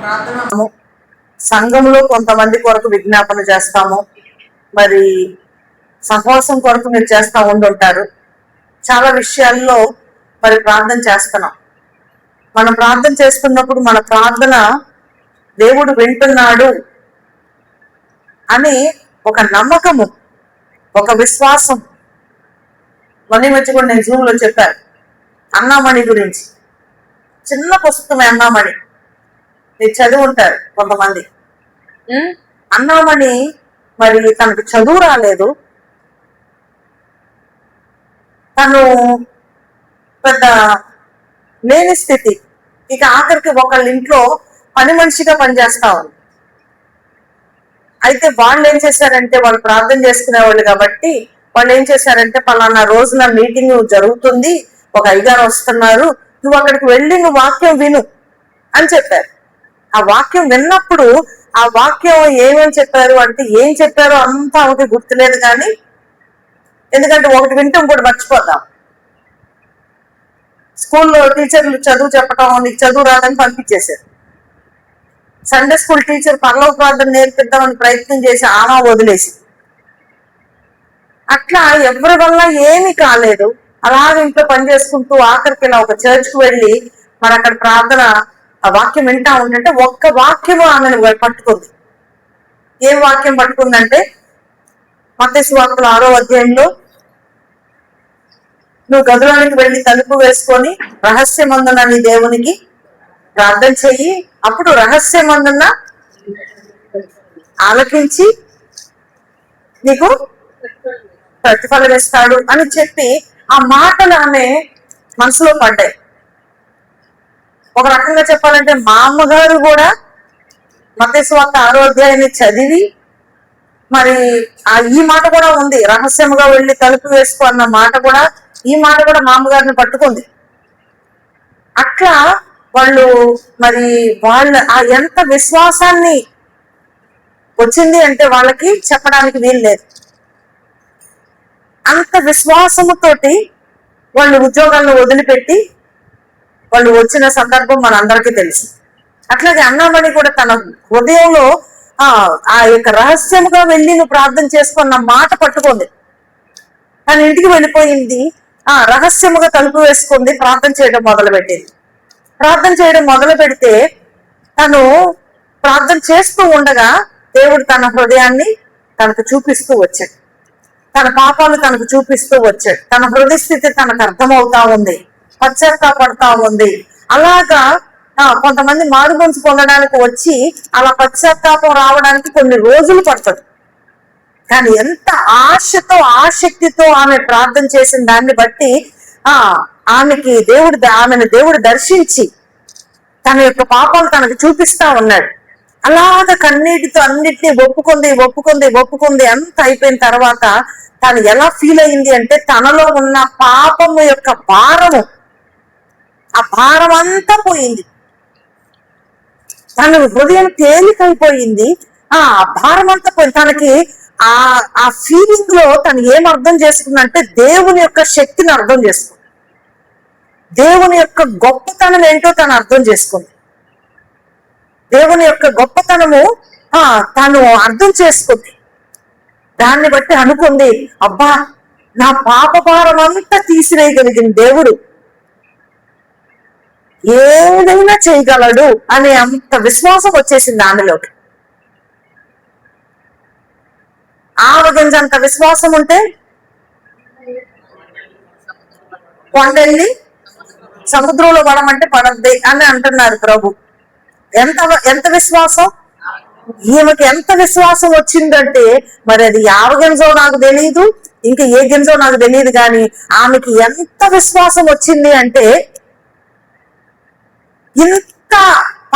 ప్రార్థన సంఘంలో కొంతమంది కొరకు విజ్ఞాపన చేస్తాము. మరి సహవాసం కొరకు మీరు చేస్తూ ఉండుంటారు. చాలా విషయాల్లో మరి ప్రార్థన చేస్తున్నాం. మనం ప్రార్థన చేస్తున్నప్పుడు మన ప్రార్థన దేవుడు వింటున్నాడు అని ఒక నమ్మకము, ఒక విశ్వాసం. మొన్న మధ్య కూడా నేను జూమ్లో చెప్పాను అన్నామణి గురించి. చిన్న పుస్తకమే అన్నామణి, మీరు చదివి ఉంటారు కొంతమంది. అన్నామణి మరి తనకు చదువు రాలేదు, తను పెద్ద లేని స్థితి. ఇక ఆఖరికి ఒకళ్ళ ఇంట్లో పని మనిషిగా పనిచేస్తా ఉంది. అయితే వాళ్ళు ఏం చేశారంటే, వాళ్ళు ప్రార్థన చేసుకునేవాళ్ళు కాబట్టి వాళ్ళు ఏం చేశారంటే, పలానా రోజున మీటింగ్ జరుగుతుంది, ఒక అయ్యగారు వస్తున్నారు, నువ్వు అక్కడికి వెళ్ళి నువ్వు వాక్యం విను అని చెప్పారు. ఆ వాక్యం విన్నప్పుడు ఆ వాక్యం ఏమేమి చెప్పారు అంటే, ఏం చెప్పారో అంతా ఆమెకి గుర్తులేదు. కానీ ఎందుకంటే ఒకటి వింటాం కూడా మర్చిపోతాం. స్కూల్లో టీచర్లు చదువు చెప్పటం, నీకు చదువు రాదని పంపించేశారు. సండే స్కూల్ టీచర్ పరలోక ప్రార్థన నేర్పిద్దామని ప్రయత్నం చేసి ఆమె వదిలేసి, అట్లా ఎవరి వల్ల ఏమీ కాలేదు. అలాగే ఇంట్లో పని చేసుకుంటూ ఆఖరికి ఇలా ఒక చర్చ్కి వెళ్ళి మరి అక్కడ ప్రార్థన ఆ వాక్యం వింటా ఉంటుంటే ఒక్క వాక్యము ఆమెను పట్టుకుంది. ఏం వాక్యం పట్టుకుందంటే, మత్తయి సువార్తలో 6వ అధ్యాయంలో, నువ్వు గదిలోనికి వెళ్ళి తలుపు వేసుకొని రహస్యమందున నీ దేవునికి ప్రార్థన చెయ్యి, అప్పుడు రహస్యమందున ఆలకించి నీకు ప్రతిఫలం ఇస్తాడు అని చెప్పి ఆ మాటలు ఆమె మనసులో పడ్డాయి. ఒక రకంగా చెప్పాలంటే మా అమ్మగారు కూడా మత్తయి సువార్త 6వ అధ్యాయాన్ని చదివి మరి ఈ మాట కూడా ఉంది, రహస్యముగా వెళ్ళి తలుపు వేసుకో అన్న మాట కూడా, ఈ మాట కూడా మా అమ్మగారిని పట్టుకుంది. అట్లా వాళ్ళు మరి వాళ్ళ ఎంత విశ్వాసాన్ని వచ్చింది అంటే వాళ్ళకి చెప్పడానికి వీలు లేదు. అంత విశ్వాసముతోటి వాళ్ళు ఉద్యోగాలను వదిలిపెట్టి వాళ్ళు వచ్చిన సందర్భం మనందరికీ తెలుసు. అట్లాగే అన్నామణి కూడా తన హృదయంలో ఆ యొక్క రహస్యముగా వెళ్ళి నువ్వు ప్రార్థన చేసుకున్న మాట పట్టుకుంది. తన ఇంటికి వెళ్ళిపోయింది, రహస్యముగా తలుపు వేసుకుంది, ప్రార్థన చేయడం మొదలుపెట్టింది. ప్రార్థన చేయడం మొదలు పెడితే తను ప్రార్థన చేస్తూ ఉండగా దేవుడు తన హృదయాన్ని తనకు చూపిస్తూ వచ్చాడు, తన పాపాలు తనకు చూపిస్తూ వచ్చాడు. తన హృదయ స్థితి తనకు అర్థమవుతా ఉంది, పశ్చాత్తాపడతా ఉంది. అలాగా కొంతమంది మారుమనసు పొందడానికి వచ్చి అలా పశ్చాత్తాపం రావడానికి కొన్ని రోజులు పడుతుంది. కానీ ఎంత ఆశతో ఆసక్తితో ఆమె ప్రార్థన చేసిన దాన్ని బట్టి ఆమెను దేవుడు దర్శించి తన యొక్క పాపాలు తనకు చూపిస్తా ఉన్నాడు. అలాగ కన్నీటితో అన్నిటినీ ఒప్పుకుంది. అంత అయిపోయిన తర్వాత తను ఎలా ఫీల్ అయింది అంటే, తనలో ఉన్న పాపము యొక్క భారము, ఆ భారం అంతా పోయింది. తన హృదయం తేలికైపోయింది, ఆ భారం అంతా పోయింది. తనకి ఆ ఫీలింగ్ లో తను ఏం అర్థం చేసుకుందంటే, దేవుని యొక్క శక్తిని అర్థం చేసుకుంది, దేవుని యొక్క గొప్పతనం ఏంటో తను అర్థం చేసుకుంది. దేవుని యొక్క గొప్పతనము తను అర్థం చేసుకుంది. దాన్ని బట్టి అనుకుంది, అబ్బా నా పాప భారం అంతా తీసివేయగలిగిన దేవుడు ఏదైనా చేయగలడు అనే అంత విశ్వాసం వచ్చేసింది ఆమెలోకి. ఆవగింజంత విశ్వాసం ఉంటే కొండెళ్ళి సముద్రంలో పడమంటే పడద్ది అని అంటున్నారు ప్రభు. ఎంత విశ్వాసం ఈమెకి, ఎంత విశ్వాసం వచ్చిందంటే, మరి అది యావ గింజో నాకు తెలియదు, ఇంకా ఏ గింజో నాకు తెలియదు, కానీ ఆమెకి ఎంత విశ్వాసం వచ్చింది అంటే, ఇంత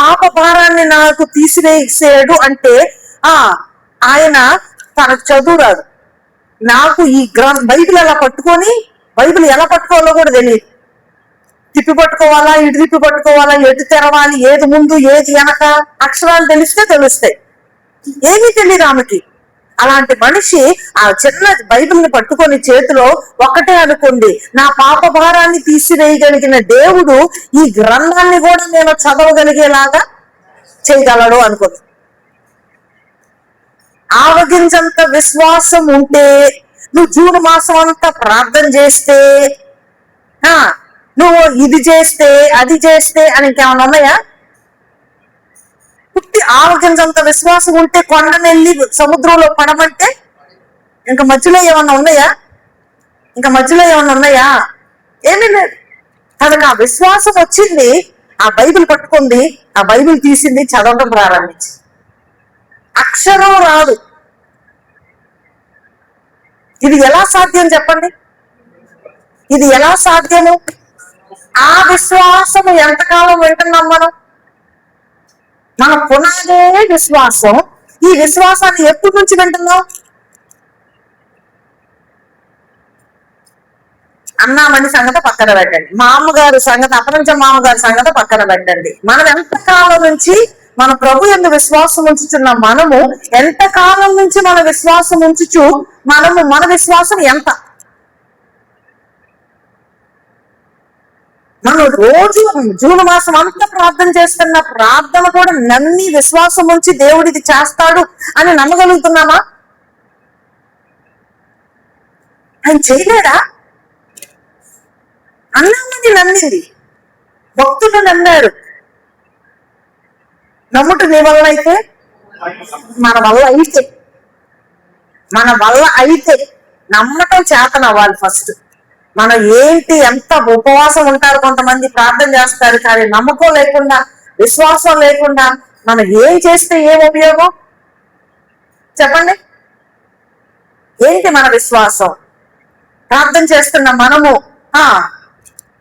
పాప భారాన్ని నాకు తీసివేసాడు అంటే ఆయన తనకు చదువు రాదు, నాకు ఈ బైబిల్ ఎలా పట్టుకోవాలో కూడా తెలియదు. తిప్పి పట్టుకోవాలా, ఇటు తిప్పి పట్టుకోవాలా, ఎటు తెరవాలి, ఏది ముందు ఏది వెనక, అక్షరాలు తెలిస్తే తెలుస్తాయి, ఏమీ తెలియదు ఆమెకి. అలాంటి మనిషి ఆ చిన్న బైబిల్ని పట్టుకొని చేతిలో ఒకటే అనుకోండి, నా పాప భారాన్ని తీసివేయగలిగిన దేవుడు ఈ గ్రంథాన్ని కూడా నేను చదవగలిగేలాగా చేయగలడు అనుకోదు. ఆవగింజంత విశ్వాసం ఉంటే, నువ్వు జూన్ మాసం అంతా ప్రార్థన చేస్తే, నువ్వు ఇది చేస్తే అది చేస్తే అని ఇంకేమైనా ఉన్నాయా? పుట్టి ఆవగింజంత విశ్వాసం ఉంటే కొండను వెళ్ళి సముద్రంలో పడమంటే ఇంకా మధ్యలో ఏమన్నా ఉన్నాయా? ఏమీ లేదు. తనకు ఆ విశ్వాసం వచ్చింది, ఆ బైబిల్ పట్టుకుంది, ఆ బైబిల్ తీసింది, చదవడం ప్రారంభించింది. అక్షరం రాదు. ఇది ఎలా సాధ్యం చెప్పండి? ఇది ఎలా సాధ్యము? ఆ విశ్వాసము ఎంతకాలం వింటున్నాం మనం? మన పునాదే విశ్వాసం. ఈ విశ్వాసాన్ని ఎప్పటి నుంచి వింటున్నాం? అన్నామని సంగతి పక్కన పెట్టండి, మామగారు సంగతి, అపరంచ మామగారి సంగతి పక్కన పెట్టండి. మనం ఎంతకాలం నుంచి మన ప్రభు యందు విశ్వాసం ఉంచుతున్న మనము ఎంతకాలం నుంచి మన విశ్వాసం ఉంచుచు మన విశ్వాసం ఎంత? మనం రోజు జూన్ మాసం అంతా ప్రార్థన చేస్తున్న ప్రార్థన కూడా నమ్మి విశ్వాసం ఉంచి దేవుడు ఇది చేస్తాడు అని నమ్మగలుగుతున్నామా? ఆయన చేయలేడా? అన్నామని నమ్మింది, భక్తులు నమ్మారు. నమ్ముట నీ వల్ల అయితే, మన వల్ల అయితే నమ్మటం చేతనవ్వాలి ఫస్ట్. మనం ఏంటి, ఎంత ఉపవాసం ఉంటారు, కొంతమంది ప్రార్థన చేస్తారు, కానీ నమ్మకం లేకుండా, విశ్వాసం లేకుండా మనం ఏం చేస్తే ఏం ఉపయోగం చెప్పండి? ఏంటి మన విశ్వాసం? ప్రార్థన చేస్తున్న మనము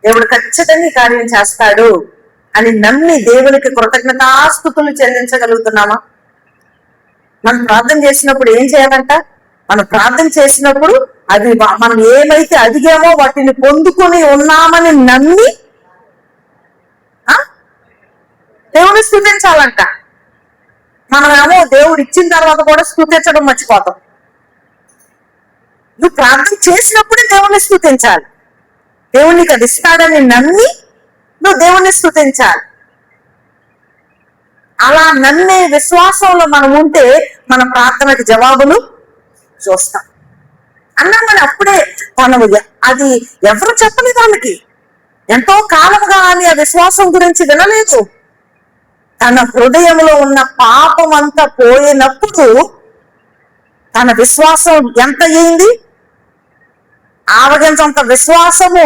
దేవుడు ఖచ్చితంగా ఈ కార్యం చేస్తాడు అని నమ్మి దేవునికి కృతజ్ఞతాస్తుతులు చెల్లించగలుగుతున్నామా? మనం ప్రార్థన చేసినప్పుడు ఏం చేయాలంట? మనం ప్రార్థన చేసినప్పుడు అది మనం ఏమైతే అడిగామో వాటిని పొందుకొని ఉన్నామని నమ్మి దేవుని స్తుతించాలంట. మనమేమో దేవుడు ఇచ్చిన తర్వాత కూడా స్తుతించడం మర్చిపోతాం. నువ్వు ప్రార్థన చేసినప్పుడే దేవుణ్ణి స్తుతించాలి. దేవునికి అది ఇస్తాడని నమ్మి నువ్వు దేవుణ్ణి స్తుతించాలి. అలా నమ్మే విశ్వాసంలో మనం ఉంటే మన ప్రార్థనకి జవాబులు చూస్తాం. అన్నామని అప్పుడే అది ఎవరు చెప్పలేదు, దానికి ఎంతో కాలముగా అని ఆ విశ్వాసం గురించి వినలేదు. తన హృదయంలో ఉన్న పాపం అంతా పోయినప్పుడు తన విశ్వాసం ఎంత అయింది? ఆవగించంత విశ్వాసము.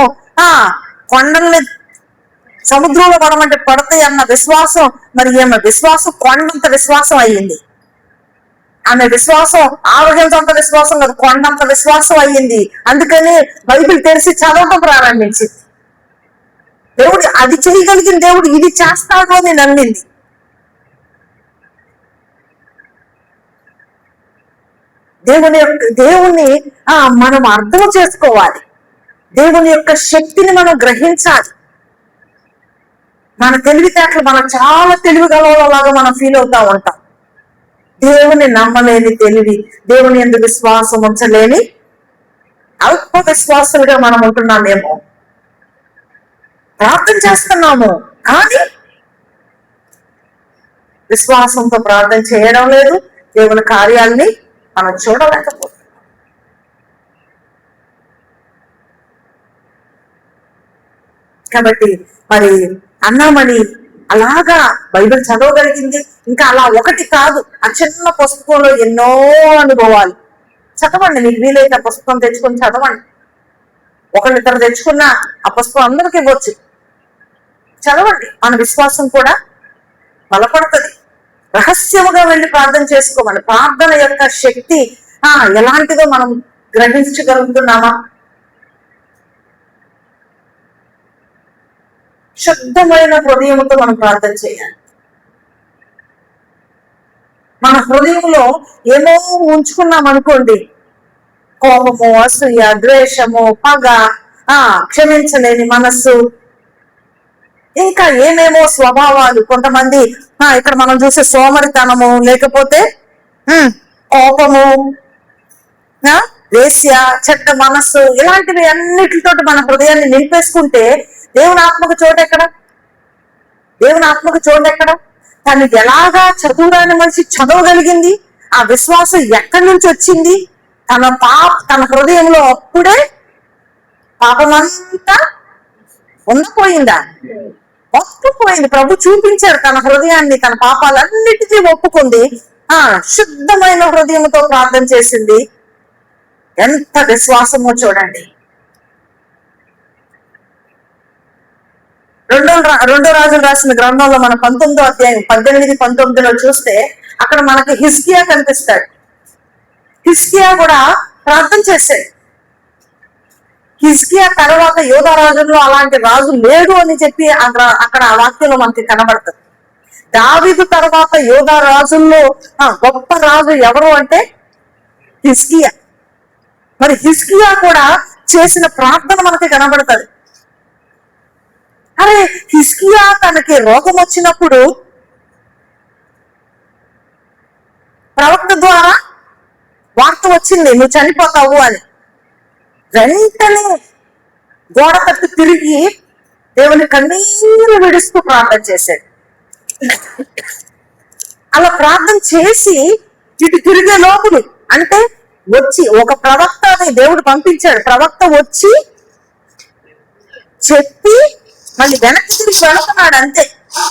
కొండల్ని సముద్రంలో పడమంటే పడతాయి అన్న విశ్వాసం, మరి ఈమె విశ్వాసం కొండంత విశ్వాసం అయ్యింది. ఆమె విశ్వాసం ఆవగించంత విశ్వాసం కాదు, కొండంత విశ్వాసం అయ్యింది. అందుకని బైబిల్ తెరిచి చదవటం ప్రారంభించింది. దేవుడు అది చేయగలిగిన దేవుడు ఇది చేస్తాడు అని నమ్మింది. దేవుణ్ణి మనం అర్థం చేసుకోవాలి. దేవుని యొక్క శక్తిని మనం గ్రహించాలి. మన తెలివితేటలు మనం చాలా తెలివి గలలాగా మనం ఫీల్ అవుతా ఉంటాం. దేవుని నమ్మలేని తెలివి, దేవుని యందు విశ్వాసం ఉంచలేని అల్ప విశ్వాసులుగా మనం ఉంటున్నామేమో. ప్రార్థన చేస్తున్నాము కానీ విశ్వాసంతో ప్రార్థన చేయడం లేదు. దేవుని కార్యాలని మనం చూడలేకపోతున్నాం. కాబట్టి మరి అన్నామని అలాగా బైబిల్ చదవగలిగింది. ఇంకా అలా ఒకటి కాదు, ఆ చిన్న పుస్తకంలో ఎన్నో అనుభవాలు. చదవండి, మీకు వీలైతే పుస్తకం తెచ్చుకొని చదవండి. ఒకళ్ళిద్దరు తెచ్చుకున్న ఆ పుస్తకం అందరికి ఇవ్వచ్చు. చదవండి, మన విశ్వాసం కూడా బలపడుతుంది. రహస్యముగా వెళ్ళి ప్రార్థన చేసుకోవాలి. ప్రార్థన యొక్క శక్తి ఎలాంటిదో మనం గ్రహించగలుగుతున్నామా? శుద్ధమైన హృదయంతో మనం ప్రార్థన చేయాలి. మన హృదయంలో ఏమో ఉంచుకున్నాం అనుకోండి, కోపము, అసూయ, ద్వేషము, పగ, క్షమించలేని మనస్సు, ఇంకా ఏమేమో స్వభావాలు. కొంతమంది ఇక్కడ మనం చూసే సోమరితనము, లేకపోతే కోపము, వేశ్య, చెడ్డ మనస్సు, ఇలాంటివి అన్నిటితో మన హృదయాన్ని నింపేసుకుంటే దేవుని ఆత్మకు చోటు ఎక్కడ? దేవుని ఆత్మకు చోటు ఎక్కడ? తను ఎలాగా చదువురాని మనిషి చదవగలిగింది? ఆ విశ్వాసం ఎక్కడి నుంచి వచ్చింది? తన హృదయంలో అప్పుడే పాపమంతా ఉండిపోయిందా? ఒప్పుపోయింది. ప్రభు చూపించారు తన హృదయాన్ని, తన పాపాలన్నిటికీ ఒప్పుకుంది. శుద్ధమైన హృదయంతో ప్రార్థన చేసింది. ఎంత విశ్వాసమో చూడండి. రెండో రాజులు రాసిన గ్రంథంలో మన 19వ అధ్యాయం 18-19లో చూస్తే అక్కడ మనకి హిజ్కియా కనిపిస్తాడు. హిజ్కియా కూడా ప్రార్థన చేశాడు. హిజ్కియా తర్వాత యోధా రాజుల్లో అలాంటి రాజు లేడు అని చెప్పి అక్కడ ఆ వాక్యంలో మనకి కనబడుతుంది. దావీదు తర్వాత యోధా రాజుల్లో గొప్ప రాజు ఎవరు అంటే హిజ్కియా. మరి హిజ్కియా కూడా చేసిన ప్రార్థన మనకి కనబడుతుంది. అరే, హిజ్కియా తనకి రోగం వచ్చినప్పుడు ప్రవక్త ద్వారా వార్త వచ్చింది, నువ్వు చనిపోతావు అని. వెంటనే గోడ తట్టు తిరిగి దేవుని కన్నీరు విడుస్తూ ప్రార్థన చేశాడు. అలా చేసి ఇటు తిరిగే లోపులు అంటే వచ్చి ఒక ప్రవక్తని దేవుడు పంపించాడు. ప్రవక్త వచ్చి చెప్పి మళ్ళీ వెనక్కి తిరిగి వెళుతున్నాడు అంతే.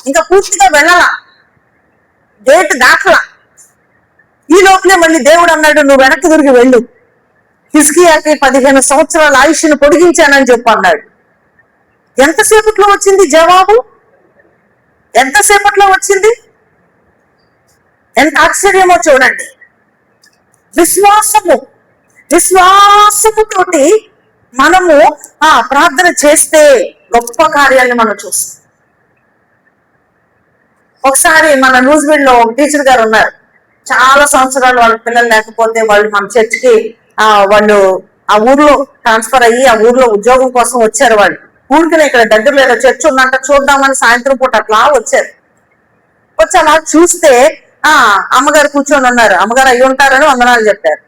ఇంకా పూర్తిగా వెళ్ళాల, గేట్ దాటలా. ఈ లోపలే మళ్ళీ దేవుడు అన్నాడు, నువ్వు వెనక్కి తిరిగి వెళ్ళు, హిజ్కియాకి 15 సంవత్సరాల ఆయుష్ను పొడిగించానని చెప్పి అన్నాడు. ఎంతసేపట్లో వచ్చింది జవాబు? ఎంతసేపట్లో వచ్చింది? ఎంత ఆశ్చర్యమో చూడండి. విశ్వాసముతోటి మనము ప్రార్థన చేస్తే గొప్ప కార్యాలను మనం చూస్తాం. ఒకసారి మన న్యూజిలాండ్ లో ఒక టీచర్ గారు ఉన్నారు. చాలా సంవత్సరాలు వాళ్ళ పిల్లలు లేకపోతే వాళ్ళు మన చర్చికి వాళ్ళు ఆ ఊర్లో ట్రాన్స్ఫర్ అయ్యి ఆ ఊర్లో ఉద్యోగం కోసం వచ్చారు. వాళ్ళు ఊరికనే ఇక్కడ దగ్గరలో ఏదో చర్చ్ ఉందంట చూద్దామని సాయంత్రం పూట అట్లా వచ్చారు. వచ్చి అలా చూస్తే అమ్మగారు కూర్చొని ఉన్నారు. అమ్మగారు అయ్యి ఉంటారని వందనాలు చెప్పారు.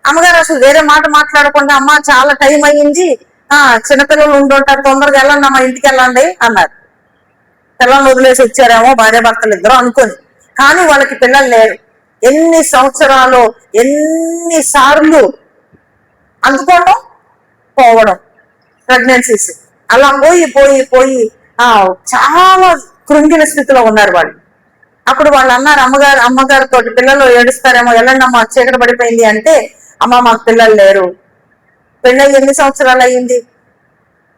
అమ్మగారు అసలు వేరే మాట మాట్లాడకుండా, అమ్మ చాలా టైం అయ్యింది, చిన్నపిల్లలు ఉండుంటారు, తొందరగా వెళ్ళండి అమ్మ, ఇంటికి వెళ్ళండి అన్నారు. పిల్లల్ని వదిలేసి వచ్చారేమో భార్య భర్తలు ఇద్దరు అనుకుని. కానీ వాళ్ళకి పిల్లలు లేరు. ఎన్ని సంవత్సరాలు, ఎన్నిసార్లు అందుకోవడం పోవడం, ప్రెగ్నెన్సీస్ అలా పోయి చాలా కృంగిన స్థితిలో ఉన్నారు వాళ్ళు. అప్పుడు వాళ్ళు అన్నారు అమ్మగారితో, పిల్లలు ఏడుస్తారేమో, వెళ్ళండి అమ్మ చీకటి పడిపోయింది అంటే, అమ్మ మాకు పిల్లలు లేరు. పెళ్ళి ఎన్ని సంవత్సరాలు అయ్యింది?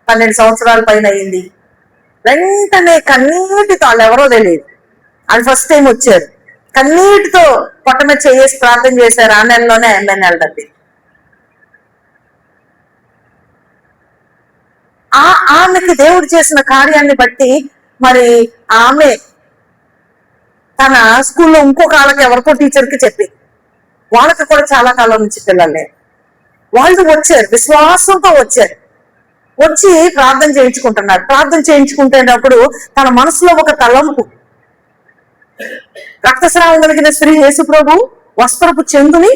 12 సంవత్సరాల పైన అయ్యింది. వెంటనే కన్నీటితో, వాళ్ళు ఎవరో తెలియదు, వాళ్ళు ఫస్ట్ టైం వచ్చారు, కన్నీటితో పొట్ట మీద చేసి ప్రార్థన చేశారు. ఆ నెలలోనే MNL తప్పి ఆమెకి దేవుడు చేసిన కార్యాన్ని బట్టి మరి ఆమె తన స్కూల్లో ఇంకొక వాళ్ళకి ఎవరికో టీచర్కి చెప్పి వాళ్ళకి కూడా చాలా కాలం నుంచి పిల్లలే. వాళ్ళు వచ్చారు, విశ్వాసంతో వచ్చారు, వచ్చి ప్రార్థన చేయించుకుంటున్నారు. ప్రార్థన చేయించుకుంటున్నప్పుడు తన మనసులో ఒక తలంపు, రక్తస్రావం కలిగిన స్త్రీ యేసు ప్రభు వస్త్రపు చెందుని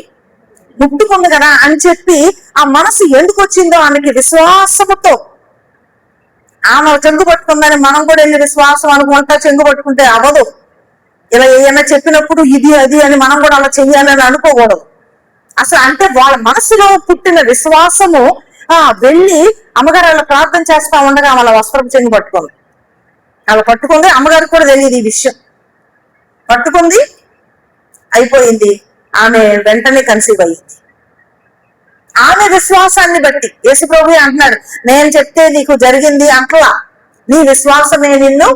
ముట్టుకుంది కదా అని చెప్పి ఆ మనసు ఎందుకు వచ్చిందో ఆమెకి విశ్వాసముతో, ఆమె చెంగు పట్టుకుందని మనం కూడా వెళ్ళి విశ్వాసం అనుకుంటా చెంగు పట్టుకుంటే అవ్వదు. ఇలా ఏమైనా చెప్పినప్పుడు ఇది అది అని మనం కూడా అలా చెయ్యాలని అనుకోకూడదు. అసలు అంటే వాళ్ళ మనసులో పుట్టిన విశ్వాసము వెళ్ళి అమ్మగారు అలా ప్రార్థన చేస్తా ఉండగా వాళ్ళ వస్త్రం చెంగు పట్టుకుంది. అలా పట్టుకుంది, అమ్మగారికి కూడా తెలియదు ఈ విషయం. పట్టుకుంది, అయిపోయింది. ఆమె వెంటనే కన్సీవ్ అయ్యింది. ఆమె విశ్వాసాన్ని బట్టి యేసు ప్రభువే అంటున్నాడు, నేను చెప్తే నీకు జరిగింది అంటలా, నీ విశ్వాసమే నిన్ను,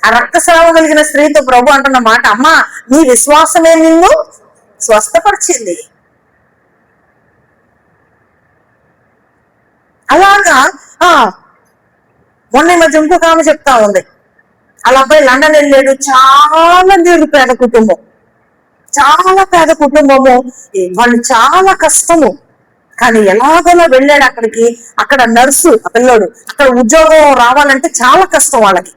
ఆ రక్తస్రావం కలిగిన స్త్రీతో ప్రభు అంటున్న మాట, అమ్మా నీ విశ్వాసమే నిన్ను స్వస్థపరిచింది. అలాగా మొన్న మధ్య ఇంకొక ఆమె చెప్తా ఉంది, అలా అబ్బాయి లండన్ వెళ్ళాడు, చాలా నిరుపేద కుటుంబం, చాలా పేద కుటుంబము, వాళ్ళు చాలా కష్టము, కానీ ఎలాగోలా వెళ్ళాడు అక్కడికి. అక్కడ నర్సు ఆ పిల్లోడు, అక్కడ ఉద్యోగం రావాలంటే చాలా కష్టం వాళ్ళకి.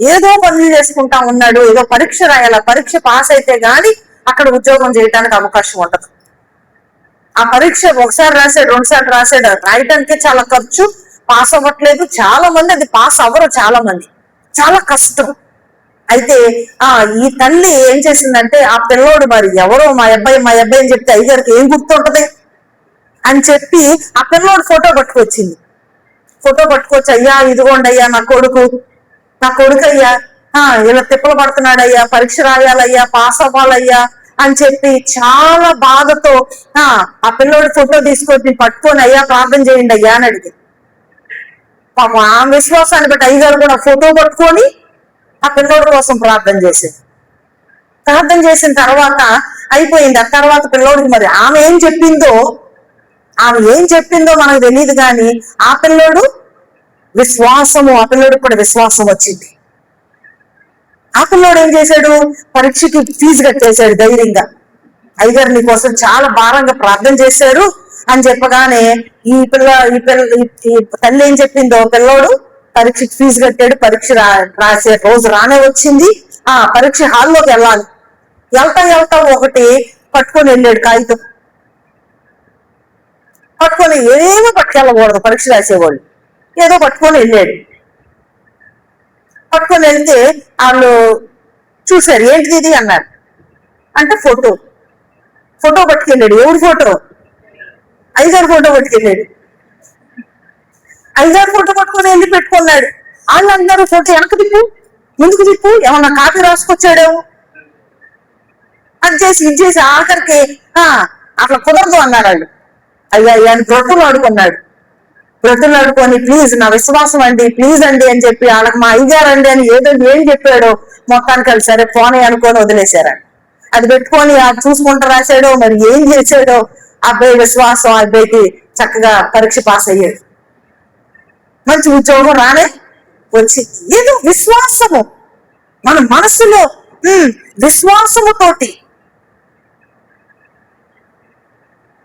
ఏదో పనులు చేసుకుంటా ఉన్నాడు, ఏదో పరీక్ష రాయాల, పరీక్ష పాస్ అయితే గాని అక్కడ ఉద్యోగం చేయడానికి అవకాశం ఉండదు. ఆ పరీక్ష ఒకసారి రాసాడు, 2 సార్లు రాసాడు, రాయటానికే చాలా ఖర్చు, పాస్ అవ్వట్లేదు. చాలా మంది అది పాస్ అవ్వరు, చాలా మంది, చాలా కష్టం. అయితే ఈ తల్లి ఏం చేసిందంటే, ఆ పిల్లోడు మరి ఎవరో మా అబ్బాయి అని చెప్తే అయ్యగారికి ఏం గుర్తుంటది అని చెప్పి ఆ పిల్లోడు ఫోటో పట్టుకొచ్చింది. ఫోటో పట్టుకొచ్చి, అయ్యా ఇదిగోండి అయ్యా నా కొడుకు అయ్యా, ఇలా తిప్పలు పడుతున్నాడయ్యా, పరీక్ష రాయాలయ్యా, పాస్ అవ్వాలయ్యా అని చెప్పి చాలా బాధతో ఆ పిల్లోడి ఫోటో తీసుకొని పట్టుకొని, అయ్యా ప్రార్థన చేయండి అయ్యా అని అడిగి, పాపం ఆ విశ్వాసాన్ని బట్టి అయ్యగారు కూడా ఫోటో పట్టుకొని ఆ పిల్లోడి కోసం ప్రార్థన చేసింది. ప్రార్థన చేసిన తర్వాత అయిపోయింది. ఆ తర్వాత పిల్లోడికి మరి ఆమె ఏం చెప్పిందో మనకు తెలియదు, కానీ ఆ పిల్లోడు ఆ పిల్లోడికి కూడా విశ్వాసం వచ్చింది. ఆ పిల్లోడు ఏం చేశాడు, పరీక్షకి ఫీజు కట్టేశాడు ధైర్యంగా. అయ్యగారు నీ కోసం చాలా భారంగా ప్రార్థన చేశారు అని చెప్పగానే ఈ తల్లి ఏం చెప్పిందో, పిల్లోడు పరీక్షకి ఫీజు కట్టాడు. పరీక్ష రాసే రోజు రానే వచ్చింది. పరీక్ష హాల్లోకి వెళ్ళాలి. వెళ్తా ఒకటి పట్టుకొని వెళ్ళాడు, కాగితం పట్టుకొని. ఏమీ పట్టుకెళ్ళకూడదు పరీక్ష రాసేవాళ్ళు, ఏదో పట్టుకొని వెళ్ళాడు. పట్టుకొని వెళ్తే వాళ్ళు చూశారు, ఏంటిది ఇది అన్నారు. అంటే ఫోటో పట్టుకెళ్ళాడు. ఎవరి ఫోటో? అయ్యగారు ఫోటో పట్టుకెళ్ళాడు. అయ్యగారు ఫోటో పట్టుకొని వెళ్ళి పెట్టుకున్నాడు. వాళ్ళందరూ ఫోటో వెనక తిప్పు, ముందుకు తిప్పు, ఏమన్నా కాపీ రాసుకొచ్చాడేమో అది చేసి ఇది చేసి ఆఖరికి అట్లా కుదరదు అన్నారు వాళ్ళు. అయ్యా అని బ్రతులు ఆడుకొని ప్లీజ్ నా విశ్వాసం అండి, ప్లీజ్ అండి అని చెప్పి వాళ్ళకి మా అయ్యగారు అండి అని ఏం చెప్పాడో మొత్తానికి అది సరే పోనీ అనుకొని వదిలేశారు. అది పెట్టుకొని చూసుకుంటూ రాశాడో మరి ఏం చేశాడో, అబ్బాయి విశ్వాసం అబ్బాయికి చక్కగా పరీక్ష పాస్ అయ్యాడు, మంచి ఉద్యోగం రానే వచ్చింది. ఏదో విశ్వాసము మన మనసులో విశ్వాసముతోటి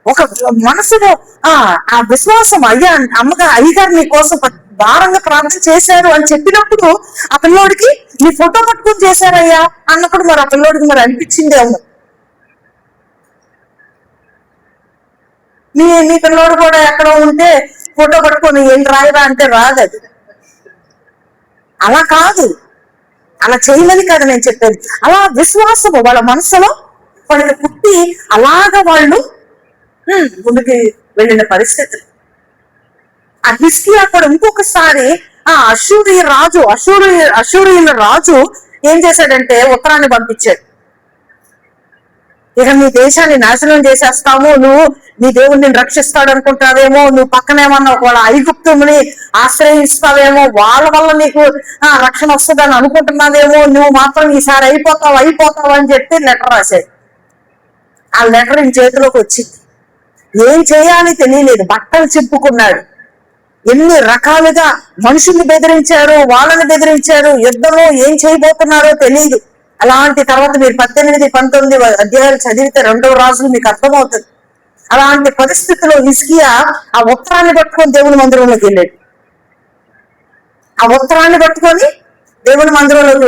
ఒక మనసులో ఆ విశ్వాసం, అయ్యగారు నీ కోసం భారంగా ప్రార్థన చేశారు అని చెప్పినప్పుడు ఆ పిల్లోడికి నీ ఫోటో పట్టుకొని చేశారయ్యా అన్నప్పుడు మరి ఆ పిల్లోడికి మరి అనిపించిందేమో, నీ పిల్లోడు కూడా ఎక్కడో ఉంటే ఫోటో పట్టుకొని ఏం రాయరా అంటే రాదు. అది అలా కాదు, అలా చేయమని కాదు నేను చెప్పేది. అలా విశ్వాసము వాళ్ళ మనసులో వాళ్ళకి పుట్టి అలాగా వాళ్ళు ముందుకి వెళ్ళిన పరిస్థితి. ఆ హిజ్కియా కూడా ఇంకొకసారి అష్షూరీయుల రాజు ఏం చేశాడంటే ఉత్తరాన్ని పంపించాడు. ఇక నీ దేశాన్ని నాశనం చేసేస్తాము, నువ్వు నీ దేవుడిని రక్షిస్తాడు అనుకుంటావేమో, నువ్వు పక్కనేమన్నా వాళ్ళ ఐగుప్తుని ఆశ్రయిస్తావేమో, వాళ్ళ వల్ల నీకు రక్షణ వస్తుందని అనుకుంటున్నావేమో, నువ్వు మాత్రం ఈసారి అయిపోతావు అని చెప్పి లెటర్ రాశాడు. ఆ లెటర్ ఈ చేతిలోకి వచ్చింది. ఏం చేయాలని తెలియలేదు, బట్టలు చింపుకున్నాడు. ఎన్ని రకాలుగా మనుషుల్ని బెదిరించారు, వాళ్ళని బెదిరించారు, యుద్ధంలో ఏం చేయబోతున్నారో తెలియదు. అలాంటి తర్వాత మీరు 18, 19 అధ్యాయాలు చదివితే 2వ రాజులు మీకు అర్థమవుతుంది. అలాంటి పరిస్థితిలో హిజ్కియా ఆ ఉత్తరాన్ని పట్టుకొని దేవుని మందిరంలోకి వెళ్ళాడు. ఆ ఉత్తరాన్ని పట్టుకొని దేవుని మందిరంలోకి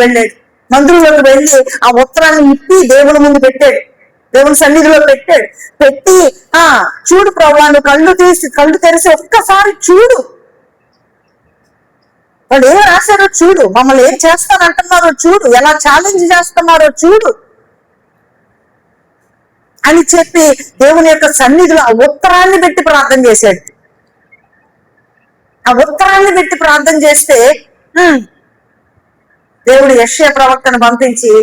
వెళ్ళి ఆ ఉత్తరాన్ని ఇప్పి దేవుని ముందు పెట్టాడు, దేవుని సన్నిధిలో పెట్టి చూడు ప్రభువా, నువ్వు కళ్ళు తెరిచి ఒక్కసారి చూడు, వాళ్ళు ఏం రాశారో చూడు, మమ్మల్ని ఏం చేస్తానంటున్నారో చూడు, ఎలా ఛాలెంజ్ చేస్తున్నారో చూడు అని చెప్పి దేవుని యొక్క సన్నిధిలో ఆ ఉత్తరాన్ని పెట్టి ప్రార్థన చేశాడు. ఆ ఉత్తరాన్ని పెట్టి ప్రార్థన చేస్తే దేవుడు యెషయా ప్రవక్తను పంపించి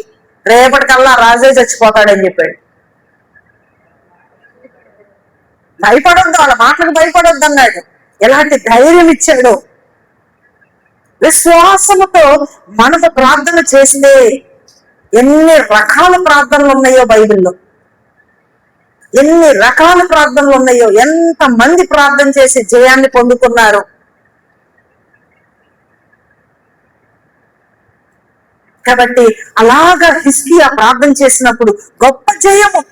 రేపటికల్లా రాజే చచ్చిపోతాడని చెప్పాడు. భయపడొద్దు, వాళ్ళ మాటలకు భయపడొద్దు అన్నాడు. ఎలాంటి ధైర్యం ఇచ్చాడు. విశ్వాసముతో మనకు ప్రార్థన చేసిందే. ఎన్ని రకాల ప్రార్థనలు ఉన్నాయో బైబిల్లో, ఎన్ని రకాల ప్రార్థనలు ఉన్నాయో, ఎంత మంది ప్రార్థన చేసి జయాన్ని పొందుకున్నారు. కాబట్టి అలాగా హిజ్కియా ప్రార్థన చేసినప్పుడు గొప్ప జయము.